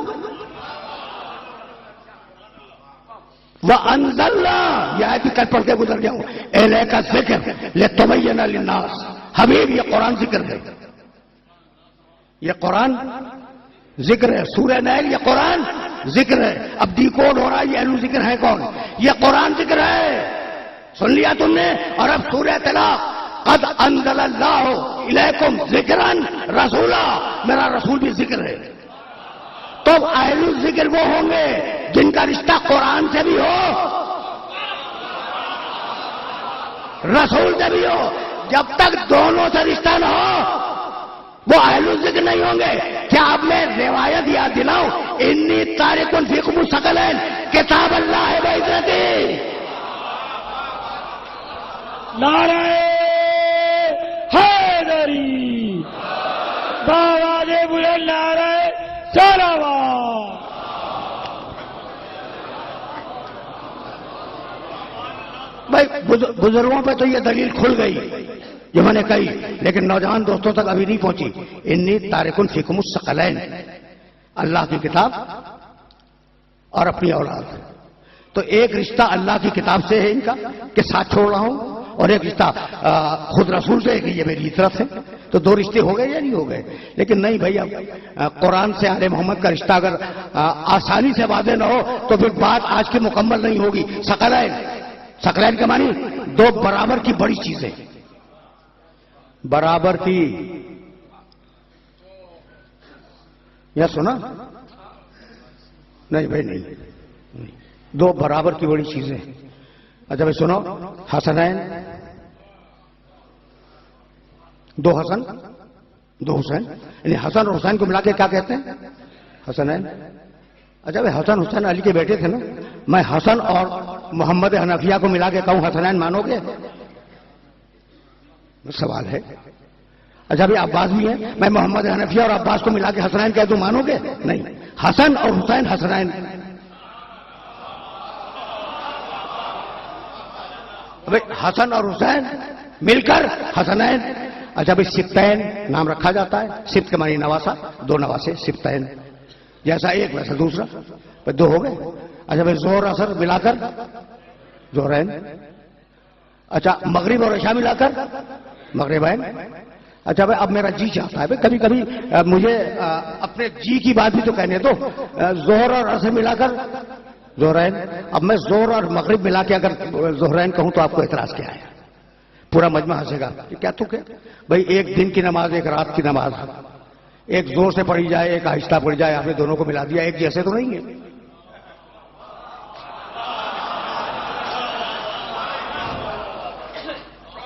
وَأَنزَلْنَا، یہ آیت بھی کل پڑھ کے گزر گیا ہوں، اِلَيْكَ الذِّكْرُ لِتُبَيِّنَ لِلنَّاسِ. حبیب، یہ قرآن ذکر ہے، یہ قرآن ذکر ہے. سورہ نحل یہ قرآن ذکر ہے. اب ڈی کوڈ ہو رہا ہے یہ اہل ذکر ہے کون؟ یہ قرآن ذکر ہے. سن لیا تم نے؟ اور اب سورہ طلاق قد انزل اللہ الیکم ذکرا رسولا، میرا رسول بھی ذکر ہے. تو اہل ذکر وہ ہوں گے جن کا رشتہ قرآن سے بھی ہو رسول سے بھی ہو. جب تک دونوں سے رشتہ نہ ہو وہ اہل ذکر نہیں ہوں گے. کیا اب میں روایت یاد دلاؤں؟ انی تارک فیکم الثقلین کتاب اللہ بعزتی. نعرہ حیدری، باواز بلند نعرہ سلامات. بھائی بزرگوں پہ تو یہ دلیل کھل گئی جو میں نے کہی، لیکن نوجوان دوستوں تک ابھی نہیں پہنچی. انی تارک فیکم الثقلین، اللہ کی کتاب اور اپنی اولاد. تو ایک رشتہ اللہ کی کتاب سے ہے ان کا کہ ساتھ چھوڑ رہا ہوں، اور ایک رشتہ خود رسول سے ہے کہ یہ میری طرف ہے. تو دو رشتے ہو گئے یا نہیں ہو گئے؟ لیکن نہیں بھائی، اب قرآن سے آل محمد کا رشتہ اگر آسانی سے واضح نہ ہو تو پھر بات آج کی مکمل نہیں ہوگی. ثقلین، ثقلین کے معنی دو برابر کی بڑی چیزیں. برابر کی، یا سنا؟ نہیں بھائی نہیں، دو برابر کی بڑی چیزیں. اچھا بھائی سنو، حسنین، دو حسن دو حسین، یعنی حسن اور حسین کو ملا کے کیا کہتے ہیں؟ حسنین. اچھا بھائی حسن حسین علی کے بیٹے تھے نا، میں حسن اور محمد حنفیہ کو ملا کے کہوں حسنین مانو گے؟ سوال ہے. اچھا بھائی عباس بھی ہیں، میں محمد حنفیہ اور عباس کو ملا کے حسنین کہہ دوں مانو گے؟ نہیں. حسن اور حسین حسنین. حسن اور حسین مل کر حسنین. اچھا بھائی سبتین نام رکھا جاتا ہے، سبت کے معنی نواسا، دو نواسے سبتین، جیسا ایک ویسا دوسرا، دو ہو گئے. اچھا بھائی زہر اثر ملا کر زہرین. اچھا مغرب اور عشاء ملا کر مغربین. اچھا بھائی اب میرا جی چاہتا ہے بھائی کبھی کبھی مجھے اپنے جی کی بات بھی تو کہنے دو. زہر اور اثر ملا کر زہرین. اب میں زہر اور مغرب ملا کے اگر زہرین کہوں تو آپ کو اعتراض کیا ہے؟ پورا مجمع ہنسے گا. کیا تو کہ بھائی ایک دن کی نماز ایک رات کی نماز، ایک زور سے پڑھی جائے ایک آہستہ پڑھی جائے، آپ نے دونوں کو ملا دیا، ایک جیسے تو نہیں ہے.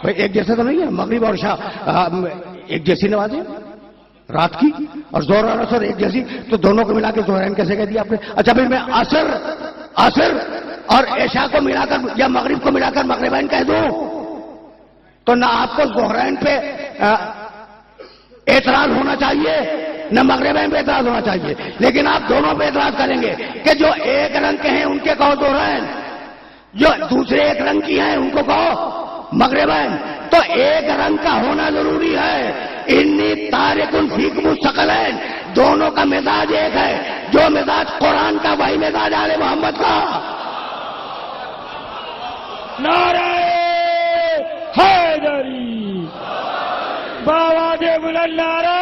بھائی ایک جیسے تو نہیں ہے. مغرب اور عشاء ایک جیسی نمازیں رات کی، اور زہر اور عصر ایک جیسی، تو دونوں کو ملا کے زہرین کیسے کہہ دیا آپ نے؟ اچھا بھائی میں عصر اور عشاء کو ملا کر یا مغرب کو ملا کر مغربین کہہ دوں تو نہ آپ کو زہرین پہ اعتراض ہونا چاہیے نہ مغربین پہ اعتراض ہونا چاہیے. لیکن آپ دونوں پہ اعتراض کریں گے کہ جو ایک رنگ کے ہیں ان کے کہو زہرین، جو دوسرے ایک رنگ کی ہیں ان کو کہو مغربین. تو ایک رنگ کا ہونا ضروری ہے. انی تارک فیکم الثقلین، دونوں کا مزاج ایک ہے. جو مزاج قرآن کا وہی مزاج آل محمد کا. نعرہ حیدری، باواز بلند نعرہ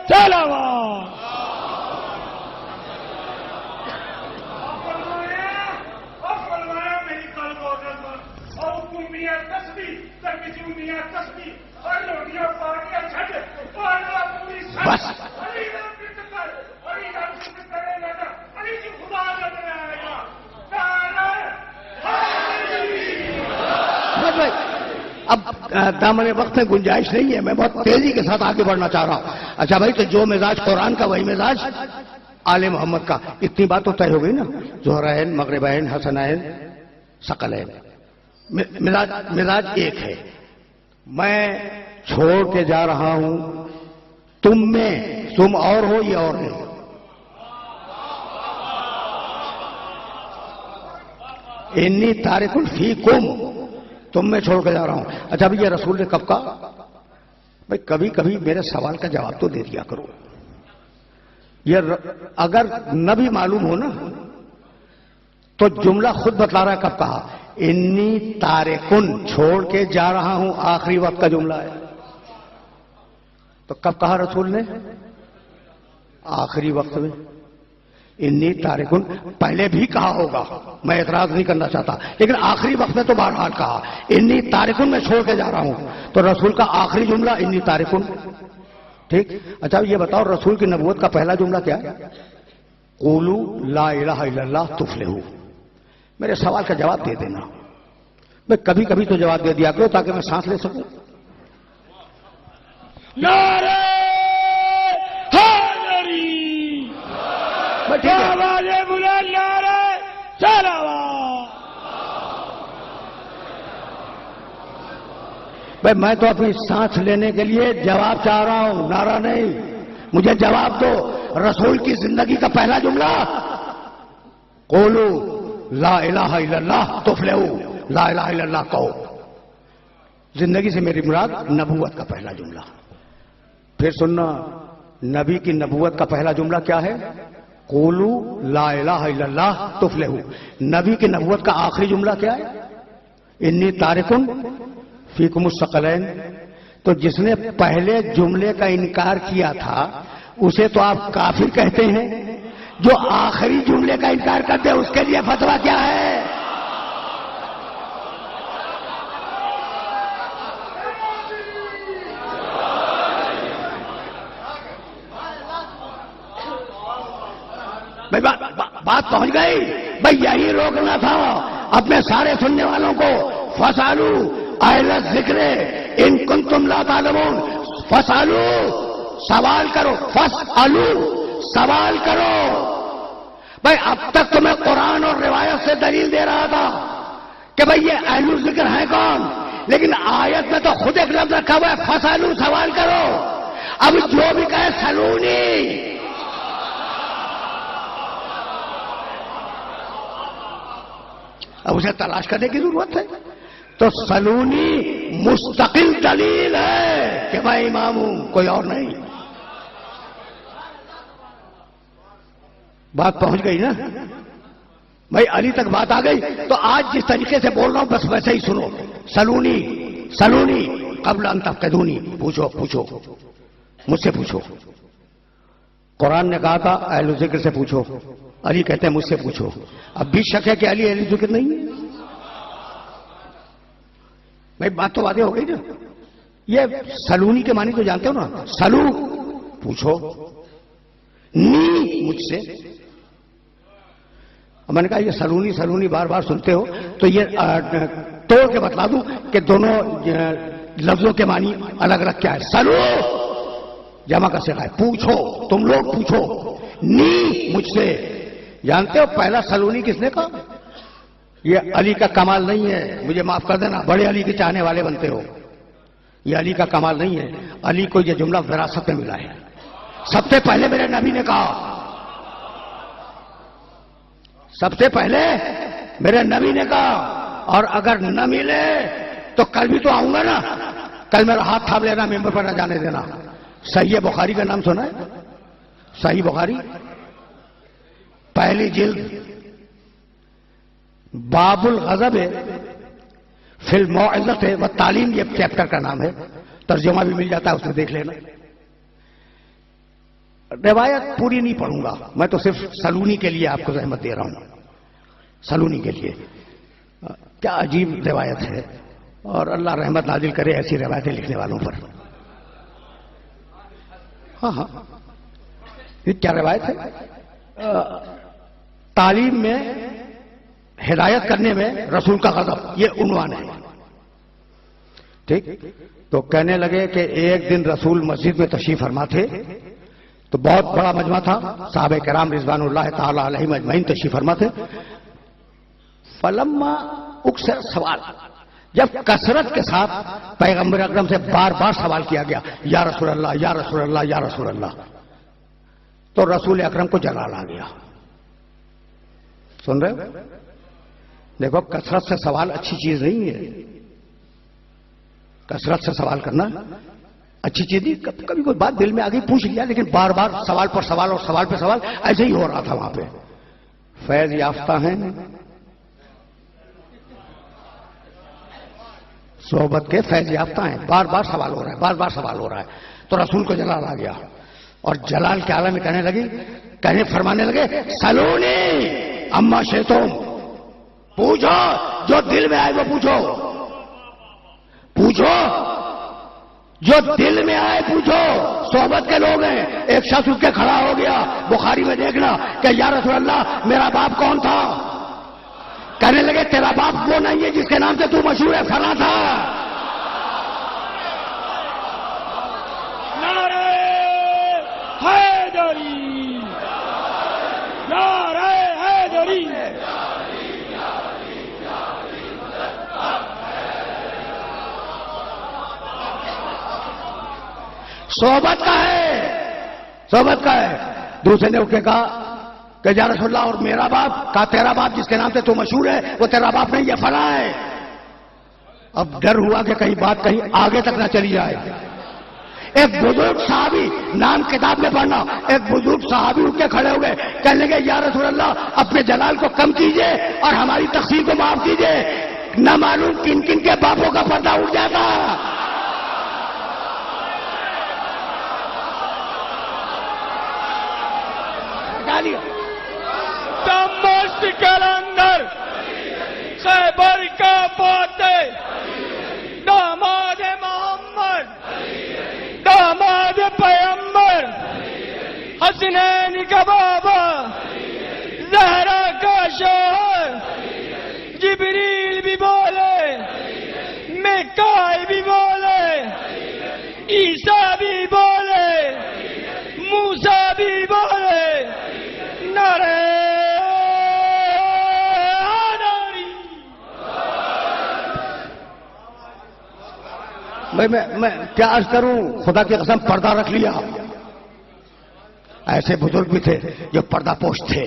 سلامات. بس اب دامن وقت میں گنجائش نہیں ہے، میں بہت تیزی کے ساتھ آگے بڑھنا چاہ رہا ہوں. اچھا بھائی تو جو مزاج قرآن کا وہی مزاج آل محمد کا. اتنی بات تو طے ہو گئی نا. زہرین، مغربین، حسنین، ثقلین، مزاج ایک ہے. میں چھوڑ کے جا رہا ہوں تم میں، تم اور ہو یہ اور ہے. انی تارک فیکم، تم میں چھوڑ کے جا رہا ہوں. اچھا بھائی یہ رسول نے کب کہا؟ بھائی کبھی کبھی میرے سوال کا جواب تو دے دیا کرو. یہ اگر نہ بھی معلوم ہو نا تو جملہ خود بتلا رہا ہے کب کہا. انی تارکن، چھوڑ کے جا رہا ہوں، آخری وقت کا جملہ ہے. تو کب کہا رسول نے؟ آخری وقت میں انی تارکن پہلے بھی کہا ہوگا، میں اعتراض نہیں کرنا چاہتا، لیکن آخری وقت میں تو بہرحال کہا انی تارکن میں چھوڑ کے جا رہا ہوں، تو رسول کا آخری جملہ انی تارکن. ٹھیک. اچھا یہ بتاؤ رسول کی نبوت کا پہلا جملہ کیا ہے؟ قولوا لا الہ الا اللہ تفلحوا. میرے سوال کا جواب دے دینا. میں کبھی کبھی تو جواب دے دیا کرو تاکہ میں سانس لے سکوں. نعرہ حیدری، ٹھیک ہے. آواز بلند، نعرہ سلامات. بھائی میں تو اپنی سانس لینے کے لیے جواب چاہ رہا ہوں، نعرہ نہیں. مجھے جواب دو. رسول کی زندگی کا پہلا جملہ قولوا لا الہ الا اللہ تفلحوا، لا الہ الا اللہ کہو. زندگی سے میری مراد نبوت کا پہلا جملہ. پھر سننا، نبی کی نبوت کا پہلا جملہ کیا ہے؟ قولوا لا الہ الا اللہ تفلحوا. نبی کی نبوت کا آخری جملہ کیا ہے؟ انی تارکن فیکم الثقلین. تو جس نے پہلے جملے کا انکار کیا تھا اسے تو آپ کافر کہتے ہیں، جو آخری جملے کا انکار کرتے ہیں اس کے لیے فتویٰ کیا ہے؟ بھائی بات پہنچ گئی. بھائی یہی روکنا تھا اپنے سارے سننے والوں کو. فسالو اہل الذکر ان کنتم لا تعلمون. فسالو سوال کرو، فسالو سوال کرو. بھائی اب تک تو میں قرآن اور روایت سے دلیل دے رہا تھا کہ بھائی یہ اہل الذکر ہیں کون، لیکن آیت میں تو خود ایک لفظ رکھا ہوا ہے فسالو سوال کرو. اب جو بھی کہے سلونی، اب اسے تلاش کرنے کی ضرورت ہے. تو سلونی مستقل دلیل ہے کہ میں امام ہوں، کوئی اور نہیں. بات پہنچ گئی نا بھائی؟ علی تک بات آ گئی. تو آج جس طریقے سے بول رہا ہوں بس ویسے ہی سنو. سلونی سلونی قبل ان تفقدونی. پوچھو پوچھو، مجھ سے پوچھو. قرآن نے کہا تھا اہل ذکر سے پوچھو، علی کہتے ہیں مجھ سے پوچھو. اب بھی شک ہے کہ علی اہل ذکر نہیں ہے؟ بھائی بات تو واضح ہو گئی نا. یہ سلونی کے معنی تو جانتے ہو نا. سلو پوچھو، نی مجھ سے. میں نے کہا یہ سلونی سلونی بار بار سنتے ہو تو یہ توڑ کے بتلا دوں کہ دونوں لفظوں کے معنی الگ الگ کیا ہے. سلو جمع کا صیغہ ہے، پوچھو، تم لوگ پوچھو. نی مجھ سے. جانتے ہو پہلا سلونی کس نے کہا؟ یہ علی کا کمال نہیں ہے، مجھے معاف کر دینا، بڑے علی کے چاہنے والے بنتے ہو. یہ علی کا کمال نہیں ہے. علی کو یہ جملہ وراثت میں ملا ہے. سب سے پہلے میرے نبی نے کہا، سب سے پہلے میرے نبی نے کہا. اور اگر نہ ملے تو کل بھی تو آؤں گا نا. کل میرا ہاتھ تھام لینا، ممبر پر نہ جانے دینا. صحیح بخاری کا نام سنا ہے؟ صحیح بخاری پہلی جلد باب الغضب فی الموعظۃ والتعلیم، یہ چیپٹر کا نام ہے. ترجمہ بھی مل جاتا ہے، اس میں دیکھ لینا. روایت پوری نہیں پڑھوں گا میں، تو صرف سلونی کے لیے آپ کو زحمت دے رہا ہوں. سلونی کے لیے کیا عجیب روایت ہے، اور اللہ رحمت نازل کرے ایسی روایتیں لکھنے والوں پر. ہاں ہاں، یہ کیا روایت ہے؟ تعلیم میں، ہدایت کرنے میں رسول کا غضب، یہ عنوان ہے. ٹھیک. تو کہنے لگے کہ ایک دن رسول مسجد میں تشریف فرما تھے، تو بہت بڑا مجمع تھا، صحابہ کرام رضوان اللہ تعالی علیہم اجمعین تشریف فرما تھے. فلما اکثر سوال، جب کثرت کے ساتھ پیغمبر اکرم سے بار بار سوال کیا گیا، یا رسول اللہ یا رسول اللہ یا رسول اللہ، تو رسول اکرم کو جلال آ گیا. سن رہے ہو؟ دیکھو کثرت سے سوال اچھی چیز نہیں ہے. کثرت سے سوال کرنا اچھی چیز نہیں. کبھی کوئی بات دل میں آ گئی پوچھ لیا، لیکن بار بار سوال پر سوال اور سوال پہ سوال ایسے ہی ہو رہا تھا وہاں پہ. فیض یافتہ ہیں، صحبت کے فیض یافتہ ہیں، بار بار سوال ہو رہا ہے، بار بار سوال ہو رہا ہے. تو رسول کو جلال آ گیا اور جلال کے عالم میں کہنے فرمانے لگے سلونی اما شیتم، پوچھو جو دل میں آئے وہ پوچھو جو دل میں آئے پوچھو. صحبت کے لوگ ہیں. ایک شخص اٹھ کے کھڑا ہو گیا، بخاری میں دیکھنا، کہ یا رسول اللہ میرا باپ کون تھا؟ کہنے لگے تیرا باپ وہ نہیں ہے جس کے نام سے تو مشہور ہے، فلاں تھا. نعرہ حیدری، نعرہ حیدری. صحبت کا ہے. دوسرے نے اٹھ کے کہا کہ یا رسول اللہ اور میرا باپ؟ کہا تیرا باپ جس کے نام سے تو مشہور ہے وہ تیرا باپ نہیں، یہ فلاں ہے. اب ڈر ہوا کہ کہیں بات کہیں آگے تک نہ چلی جائے. ایک بزرگ صحابی، نام کتاب میں پڑھنا، ایک بزرگ صحابی اٹھ کے کھڑے ہو گئے، کہنے لگے یا رسول اللہ اپنے جلال کو کم کیجئے اور ہماری تقصیر کو معاف کیجئے. نہ معلوم کن کن کے باپوں کا پردہ اٹھ جاتا. دمشق کلندر خیبر کا فاتح، داماد محمد، داماد پیغمبر، حسنین کا بابا، زہرا کا شوہر. جبریل بھی بولے، میکائیل بھی بولے، عیسیٰ بھی بولے، موسیٰ بھی بولے. نعرہ میں کیا عرض کروں، خدا کی قسم پردہ رکھ لیا. ایسے بزرگ بھی تھے جو پردہ پوش تھے،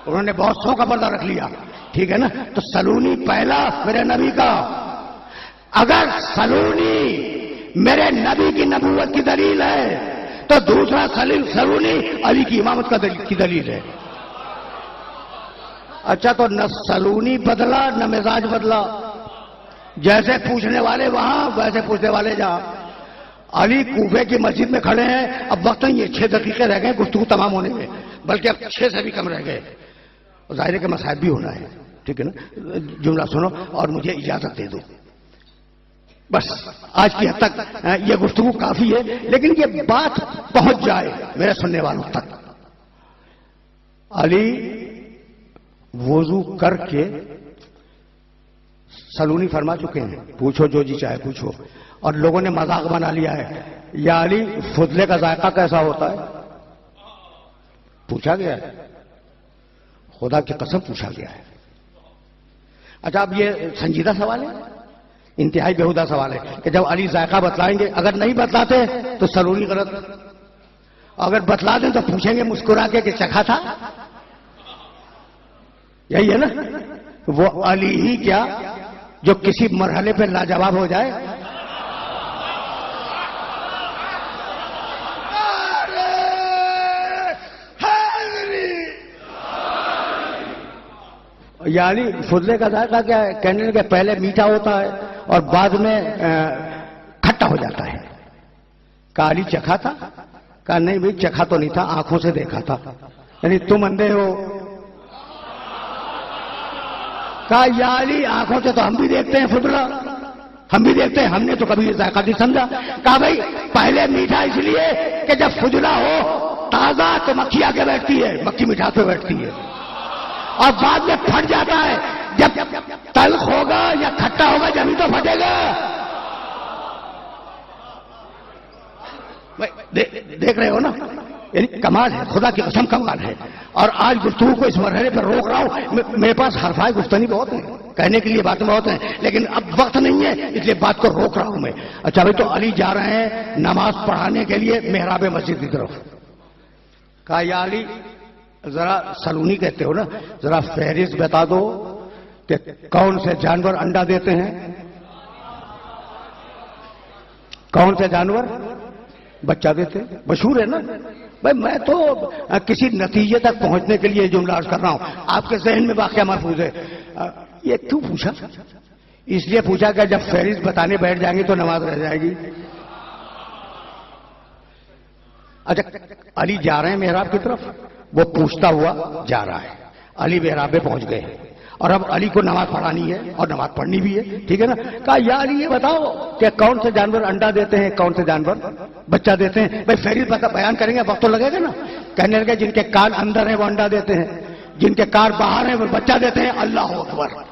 انہوں نے بہت سو کا پردہ رکھ لیا. ٹھیک ہے نا؟ تو سلونی پہلا میرے نبی کا. اگر سلونی میرے نبی کی نبوت کی دلیل ہے تو دوسرا سلونی علی کی امامت کی دلیل ہے. اچھا تو نہ سلونی بدلا نہ مزاج بدلا. جیسے پوچھنے والے وہاں ویسے پوچھنے والے جہاں. علی کوفے کی مسجد میں کھڑے ہیں. اب وقت نہیں ہے، 6 دقیقے رہ گئے گفتگو تمام ہونے میں، بلکہ اب 6 سے بھی کم رہ گئے. ظاہر کے مسائل بھی ہونا ہے. ٹھیک ہے نا؟ جملہ سنو اور مجھے اجازت دے دو. بس آج کی حد تک یہ گفتگو کافی ہے، لیکن یہ بات پہنچ جائے میرے سننے والوں تک. علی وضو کر کے سلونی فرما چکے ہیں، پوچھو جو جی چاہے پوچھو. اور لوگوں نے مذاق بنا لیا ہے، یا علی فضلے کا ذائقہ کیسا ہوتا ہے؟ پوچھا گیا ہے، خدا کی قسم پوچھا گیا ہے. اچھا اب یہ سنجیدہ سوال ہے، انتہائی بیہودہ سوال ہے کہ جب علی ذائقہ بتلائیں گے، اگر نہیں بتلاتے تو سلونی غلط، اگر بتلا دیں تو پوچھیں گے مسکرا کے کہ چکھا تھا. یہی ہے نا؟ وہ علی ہی کیا جو کسی مرحلے پہ لاجواب ہو جائے. یعنی فضلے کا ذائقہ کیا ہے؟ کہنے کے پہلے میٹھا ہوتا ہے اور بعد میں کھٹا ہو جاتا ہے. کہا علی چکھا تھا؟ کہا نہیں بھائی چکھا تو نہیں تھا، آنکھوں سے دیکھا تھا. یعنی تم اندھے ہو. کہا یا علی آنکھوں سے تو ہم بھی دیکھتے ہیں فضلہ، ہم بھی دیکھتے ہیں، ہم نے تو کبھی ذائقہ نہیں سمجھا. کہا بھائی پہلے میٹھا اس لیے کہ جب فضلہ ہو تازہ تو مکھی آگے بیٹھتی ہے، مکھی مٹھاس پہ بیٹھتی ہے، اور بعد میں پھٹ جاتا ہے. جب تلخ ہوگا یا کھٹا ہوگا جبھی تو پھٹے گا. دیکھ رہے ہو نا؟ یعنی کمال ہے، خدا کی قسم کمال ہے. اور آج گفتگو کو اس مرحلے پر روک رہا ہوں. میرے پاس حرفائے گفتنی بہت ہیں، کہنے کے لیے باتیں بہت ہیں، لیکن اب وقت نہیں ہے اس لیے بات کو روک رہا ہوں میں. اچھا بھائی تو علی جا رہے ہیں نماز پڑھانے کے لیے محراب مسجد کی طرف. کہا یا علی ذرا سلونی کہتے ہو نا، ذرا فہرست بتا دو کہ کون سے جانور انڈا دیتے ہیں، کون سے جانور بچہ دیتے ہیں. مشہور ہے نا بھائی. میں تو کسی نتیجے تک پہنچنے کے لیے جملہ عرض کر رہا ہوں، آپ کے ذہن میں واقعہ محفوظ ہے. یہ کیوں پوچھا؟ اس لیے پوچھا کہ جب فہرست بتانے بیٹھ جائیں گے تو نماز رہ جائے گی. اچھا علی جا رہے ہیں محراب کی طرف، وہ پوچھتا ہوا جا رہا ہے، علی محراب میں پہنچ گئے اور اب علی کو نماز پڑھانی ہے اور نماز پڑھنی بھی ہے، ٹھیک ہے نا. کہا یا علی یہ بتاؤ کہ کون سے جانور انڈا دیتے ہیں، کون سے جانور بچہ دیتے ہیں. بھائی فہرست بیان کریں گے وقت تو لگے گا نا. کہنے لگے جن کے کان اندر ہیں وہ انڈا دیتے ہیں، جن کے کان باہر ہیں وہ بچہ دیتے ہیں. اللہ اکبر.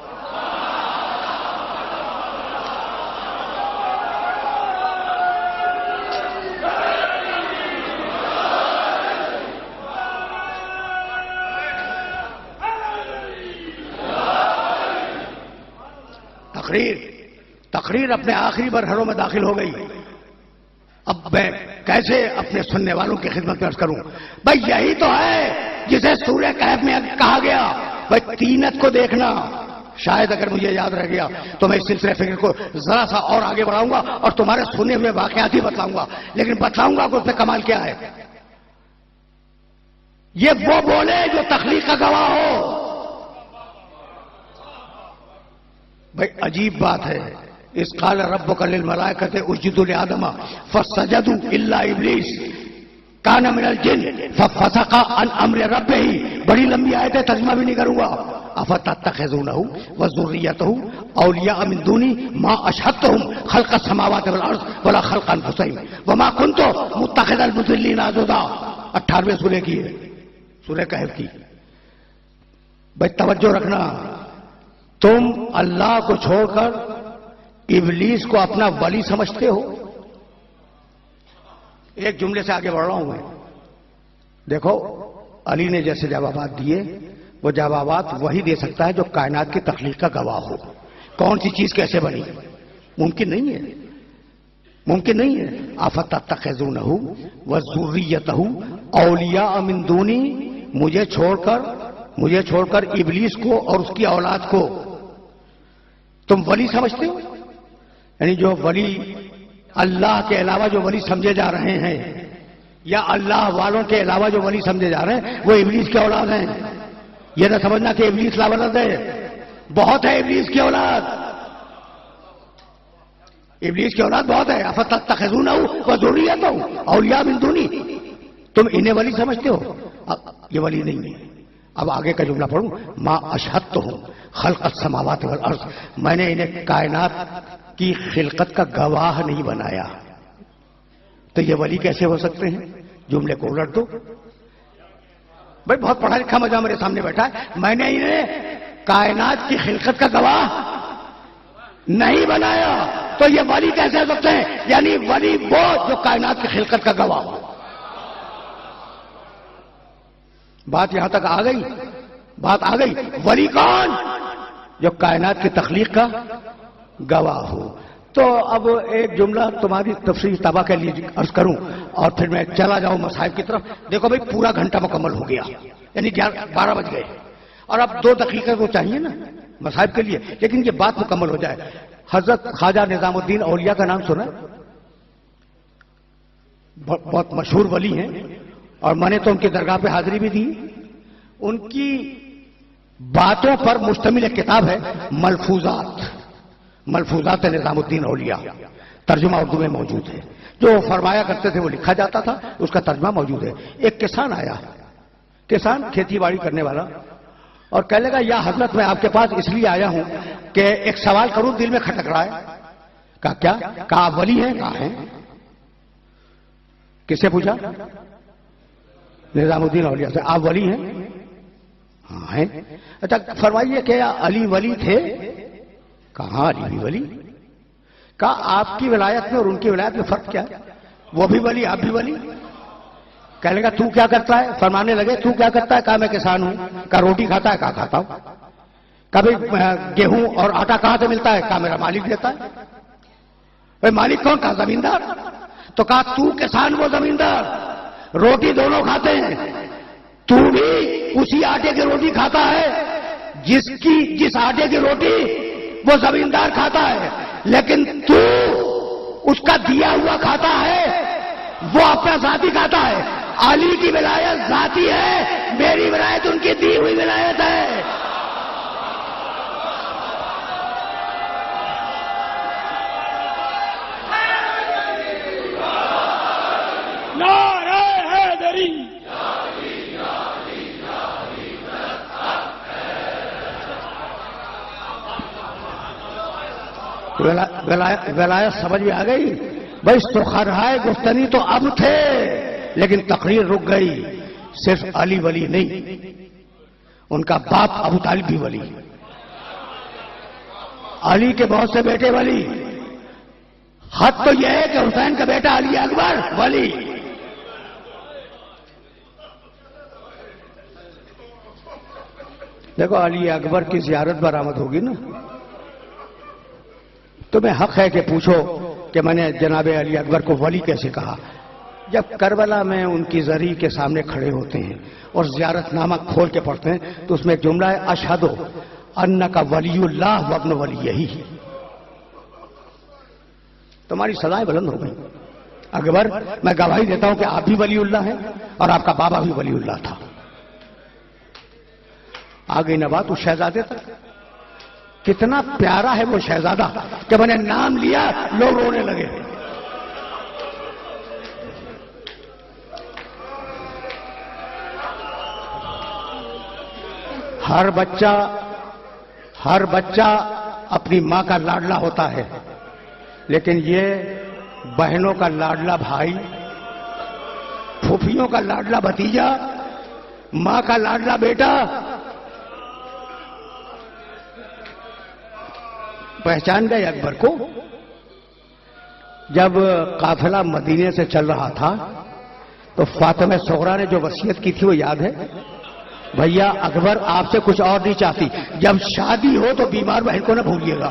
تقریر اپنے آخری مرحلوں میں داخل ہو گئی. اب میں کیسے اپنے سننے والوں کی خدمت میں عرض کروں. بھائی یہی تو ہے جسے سورہ کہف میں کہا گیا بھائی تینت کو دیکھنا. شاید اگر مجھے یاد رہ گیا تو میں اس سلسلے فکر کو ذرا سا اور آگے بڑھاؤں گا اور تمہارے سنے ہوئے واقعات ہی بتلاؤں گا، لیکن بتلاؤں گا کہ اس میں کمال کیا ہے. یہ وہ بولے جو تخلیق کا گواہ ہو. بھائی عجیب بات ہے. اس قال ربک للملائکۃ اسجدوا لآدم فسجدوا الا ابلیس کان من الجن ففسق عن امر ربہ. بڑی لمبی آیت ہے، ترجمہ بھی نہیں کروں گا. افتتخذونہ وذریتہ اولیاء من دونی ما اشہدتہم خلق السماوات والارض ولا خلق انفسہم وما کنت متخذ المضلین عضدا. 18ویں سورہ کی ہے، سورہ کہف کی. بھائی توجہ رکھنا، تم اللہ کو چھوڑ کر ابلیس کو اپنا ولی سمجھتے ہو. ایک جملے سے آگے بڑھ رہا ہوں میں. دیکھو علی نے جیسے جوابات دیے وہ جوابات وہی دے سکتا ہے جو کائنات کی تخلیق کا گواہ ہو. کون سی چیز کیسے بنی ممکن نہیں ہے، ممکن نہیں ہے. افتتخذونہ وذریتہ اولیاء من دونی. مجھے چھوڑ کر ابلیس کو اور اس کی اولاد کو تم ولی سمجھتے ہو. یعنی جو ولی اللہ کے علاوہ جو ولی سمجھے جا رہے ہیں یا اللہ والوں کے علاوہ جو ولی سمجھے جا رہے ہیں وہ ابلیس کی اولاد ہیں. یہ نہ سمجھنا کہ ابلیس لاولد ہے، بہت ہے ابلیس کی اولاد. ابلیس کی اولاد بہت ہے. افتتخذونہ وذریتہ اولیاء من دونی. تم انہیں ولی سمجھتے ہو، یہ ولی نہیں ہے. اب آگے کا جملہ پڑھوں. ما اشہدتہم خلق السماوات والارض. میں نے انہیں کائنات کی خلقت کا گواہ نہیں بنایا. تو یہ ولی کیسے ہو سکتے ہیں؟ جملے کو الٹ دو. بھائی بہت پڑھا لکھا مجھا میرے سامنے بیٹھا ہے. میں نے انہیں کائنات کی خلقت کا گواہ نہیں بنایا تو یہ ولی کیسے ہو سکتے ہیں؟ یعنی ولی وہ جو کائنات کی خلقت کا گواہ ہو. بات یہاں تک آ گئی، بات آ گئی. ولی کون؟ جو کائنات کی تخلیق کا گواہ ہو. تو اب ایک جملہ تمہاری تفصیل طبع کے لیے عرض کروں اور پھر میں چلا جاؤں مصاحب کی طرف. دیکھو بھائی پورا گھنٹہ مکمل ہو گیا، یعنی 12 بج گئے اور اب 2 دقیقے تو چاہیے نا مصاحب کے لیے، لیکن یہ بات مکمل ہو جائے. حضرت خواجہ نظام الدین اولیاء کا نام سنا؟ بہت مشہور ولی ہیں اور میں نے تو ان کی درگاہ پہ حاضری بھی دی. ان کی باتوں پر مشتمل ایک کتاب ہے ملفوظات نظام الدین اولیاء. ترجمہ اردو میں موجود ہے. جو فرمایا کرتے تھے وہ لکھا جاتا تھا، اس کا ترجمہ موجود ہے. ایک کسان آیا، کسان کھیتی باڑی کرنے والا، اور کہنے لگا یا حضرت میں آپ کے پاس اس لیے آیا ہوں کہ ایک سوال کروں، دل میں کھٹک رہا ہے. کہا کیا؟ کہا آپ ولی ہیں؟ کہا ہیں. کس سے پوچھا؟ نظام الدین اولیاء سے. آپ ولی ہیں؟ ہاں ہیں. اچھا فرمائیے کہ علی ولی تھے؟ کہاں علی بھی ولی. کہا آپ کی ولایت میں اور ان کی ولایت میں فرق کیا ہے؟ وہ بھی ولی آپ بھی ولی. کہنے لگا تو کیا کرتا ہے؟ فرمانے لگے تو کیا کرتا ہے؟ کہا میں کسان ہوں. کہا روٹی کھاتا ہے؟ کہا کھاتا ہوں. کبھی گیہوں اور آٹا کہاں سے ملتا ہے؟ کہا میرا مالک دیتا ہے. بھائی مالک کون؟ کہا زمیندار. تو کہا تو کسان وہ زمیندار، روٹی دونوں کھاتے ہیں. تو بھی اسی آٹے کی روٹی کھاتا ہے جس آٹے کی روٹی وہ زمیندار کھاتا ہے، لیکن تو اس کا دیا ہوا کھاتا ہے، وہ اپنا ذاتی کھاتا ہے. علی کی ولایت ذاتی ہے، میری ولایت ان کی دی ہوئی ولایت ہے. نعرہ ولایت سمجھ میں آ گئی؟ بھائی سخرائے گفتنی تو اب تھے لیکن تقریر رک گئی. صرف علی ولی نہیں، ان کا باپ ابو طالب بھی ولی، علی کے بہت سے بیٹے ولی. حد تو یہ ہے کہ حسین کا بیٹا علی اکبر ولی. دیکھو علی اکبر کی زیارت برآمد ہوگی نا، تمہیں حق ہے کہ پوچھو کہ میں نے جناب علی اکبر کو ولی کیسے کہا. جب کربلا میں ان کی زری کے سامنے کھڑے ہوتے ہیں اور زیارت نامہ کھول کے پڑھتے ہیں تو اس میں ایک جملہ ہے اشہد انک ولی اللہ وابن ولی. یہی تمہاری سزائیں بلند ہو گئی. اکبر میں گواہی دیتا ہوں کہ آپ بھی ولی اللہ ہیں اور آپ کا بابا بھی ولی اللہ تھا. آ گئی نہ بات اس شہزادے تک. کتنا پیارا ہے وہ شہزادہ کہ میں نے نام لیا لوگ رونے لگے. ہر بچہ اپنی ماں کا لاڈلا ہوتا ہے، لیکن یہ بہنوں کا لاڈلا بھائی، پھوپھیوں کا لاڈلا بھتیجا، ماں کا لاڈلا بیٹا. پہچان گئے اکبر کو؟ جب قافلہ مدینے سے چل رہا تھا تو فاطمہ صغرا نے جو وصیت کی تھی وہ یاد ہے؟ بھیا اکبر آپ سے کچھ اور نہیں چاہتی، جب شادی ہو تو بیمار بہن کو نہ بھولیے گا.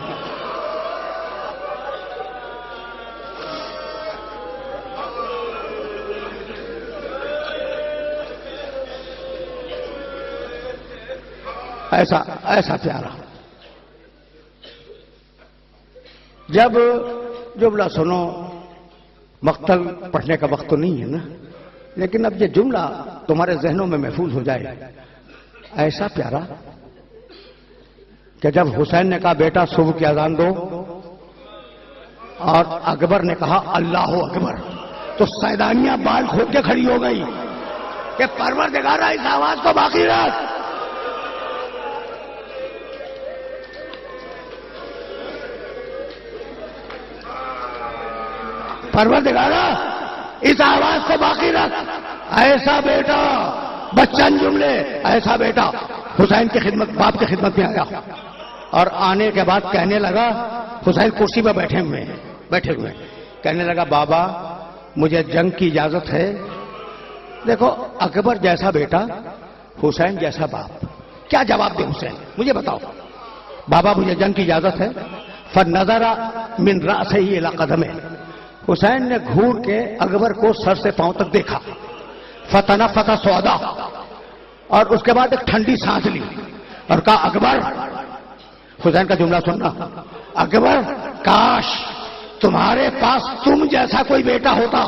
ایسا پیارا. جب جملہ سنو، مقتل پڑھنے کا وقت تو نہیں ہے نا، لیکن اب یہ جملہ تمہارے ذہنوں میں محفوظ ہو جائے. ایسا پیارا کہ جب حسین نے کہا بیٹا صبح کی اذان دو اور اکبر نے کہا اللہ اکبر، تو سیدانیاں بال کھول کے کھڑی ہو گئی کہ پروردگارا اس آواز کو باقی رکھ. پروردگارا اس آواز کو باقی رکھ. ایسا بیٹا، بچن جملے، ایسا بیٹا حسین کی خدمت، باپ کی خدمت میں آیا اور آنے کے بعد کہنے لگا، حسین کرسی پہ بیٹھے ہوئے کہنے لگا بابا مجھے جنگ کی اجازت ہے. دیکھو اکبر جیسا بیٹا، حسین جیسا باپ، کیا جواب دے حسین؟ مجھے بتاؤ. بابا مجھے جنگ کی اجازت ہے. فنظر من رأسہ الی قدمہ، حسین نے گھور کے اکبر کو سر سے پاؤں تک دیکھا. فتنفس سودا، اور اس کے بعد ایک ٹھنڈی سانس لی اور کہا اکبر، حسین کا جملہ سننا، اکبر کاش تمہارے پاس تم جیسا کوئی بیٹا ہوتا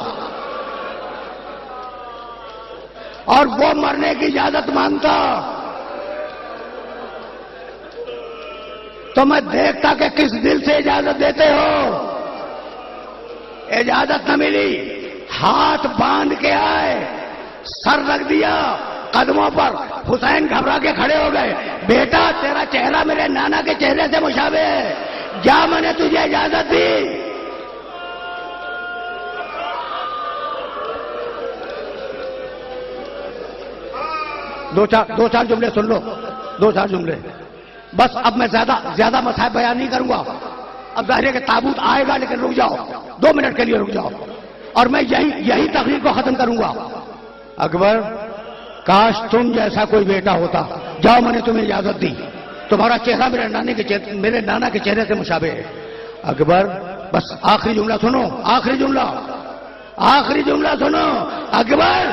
اور وہ مرنے کی اجازت مانگتا تو میں دیکھتا کہ کس دل سے اجازت دیتے ہو. اجازت نہ ملی، ہاتھ باندھ کے آئے، سر رکھ دیا قدموں پر. حسین گھبرا کے کھڑے ہو گئے. بیٹا تیرا چہرہ میرے نانا کے چہرے سے مشابہ ہے، جا میں نے تجھے اجازت دی. دو چار جملے سن لو، 2-4 جملے بس. اب میں زیادہ مسائل بیان نہیں کروں گا. اب ظاہر ہے کہ تابوت آئے گا، لیکن رک جاؤ 2 منٹ کے لیے رک جاؤ اور میں یہی تقریر کو ختم کروں گا. اکبر کاش تم جیسا کوئی بیٹا ہوتا، جاؤ میں نے تمہیں اجازت دی. تمہارا چہرہ میرے نانا کے چہرے سے مشابہ ہے. اکبر بس آخری جملہ سنو، آخری جملہ سنو. اکبر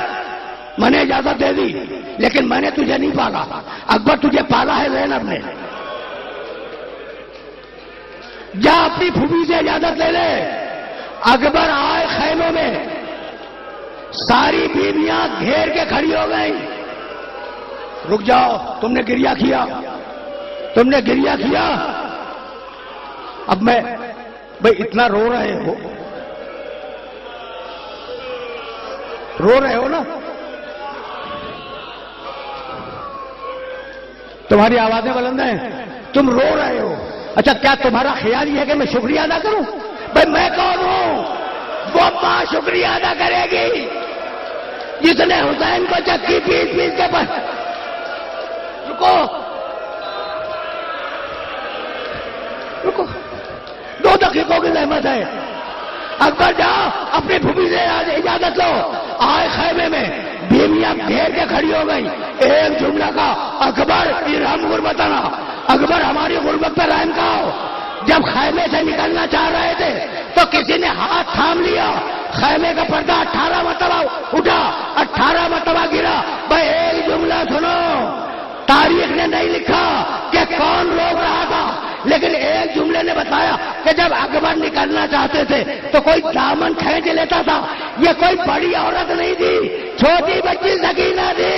میں نے اجازت دے دی لیکن میں نے تجھے نہیں پالا. اکبر تجھے پالا ہے زینب نے. جا اپنی پھوپھی سے اجازت لے لے. اکبر آئے خیموں میں، ساری بیویاں گھیر کے کھڑی ہو گئیں. رک جاؤ، تم نے گریہ کیا. اب میں بھئی اتنا رو رہے ہو نا، تمہاری آوازیں بلند ہیں، تم رو رہے ہو. اچھا کیا تمہارا خیال یہ ہے کہ میں شکریہ ادا کروں؟ بھائی میں کون ہوں؟ وہ ماں شکریہ ادا کرے گی جس نے حسین کو چکی پیس پیس کے پر. رکو رکو 2 دقیقوں کی زحمت ہے. اکبر جاؤ اپنی پھوپھی سے اجازت لو. آئے خیمے میں بیویاں گھیر کے کھڑی ہو گئی. ایک جملہ کا اکبر ارحم غربتنا، اکبر ہماری غربت پر رحم کہو. جب خیمے سے نکلنا چاہ رہے تھے تو کسی نے ہاتھ تھام لیا. خیمے کا پردہ 18 مرتبہ اٹھا، 18 مرتبہ گرا. بھائی ایک جملہ سنو، تاریخ نے نہیں لکھا کہ کون روک رہا تھا، لیکن ایک جملے نے بتایا کہ جب اکبر نکلنا چاہتے تھے تو کوئی دامن کھینچ لیتا تھا. یہ کوئی بڑی عورت نہیں تھی، چھوٹی بچی سکینہ تھی.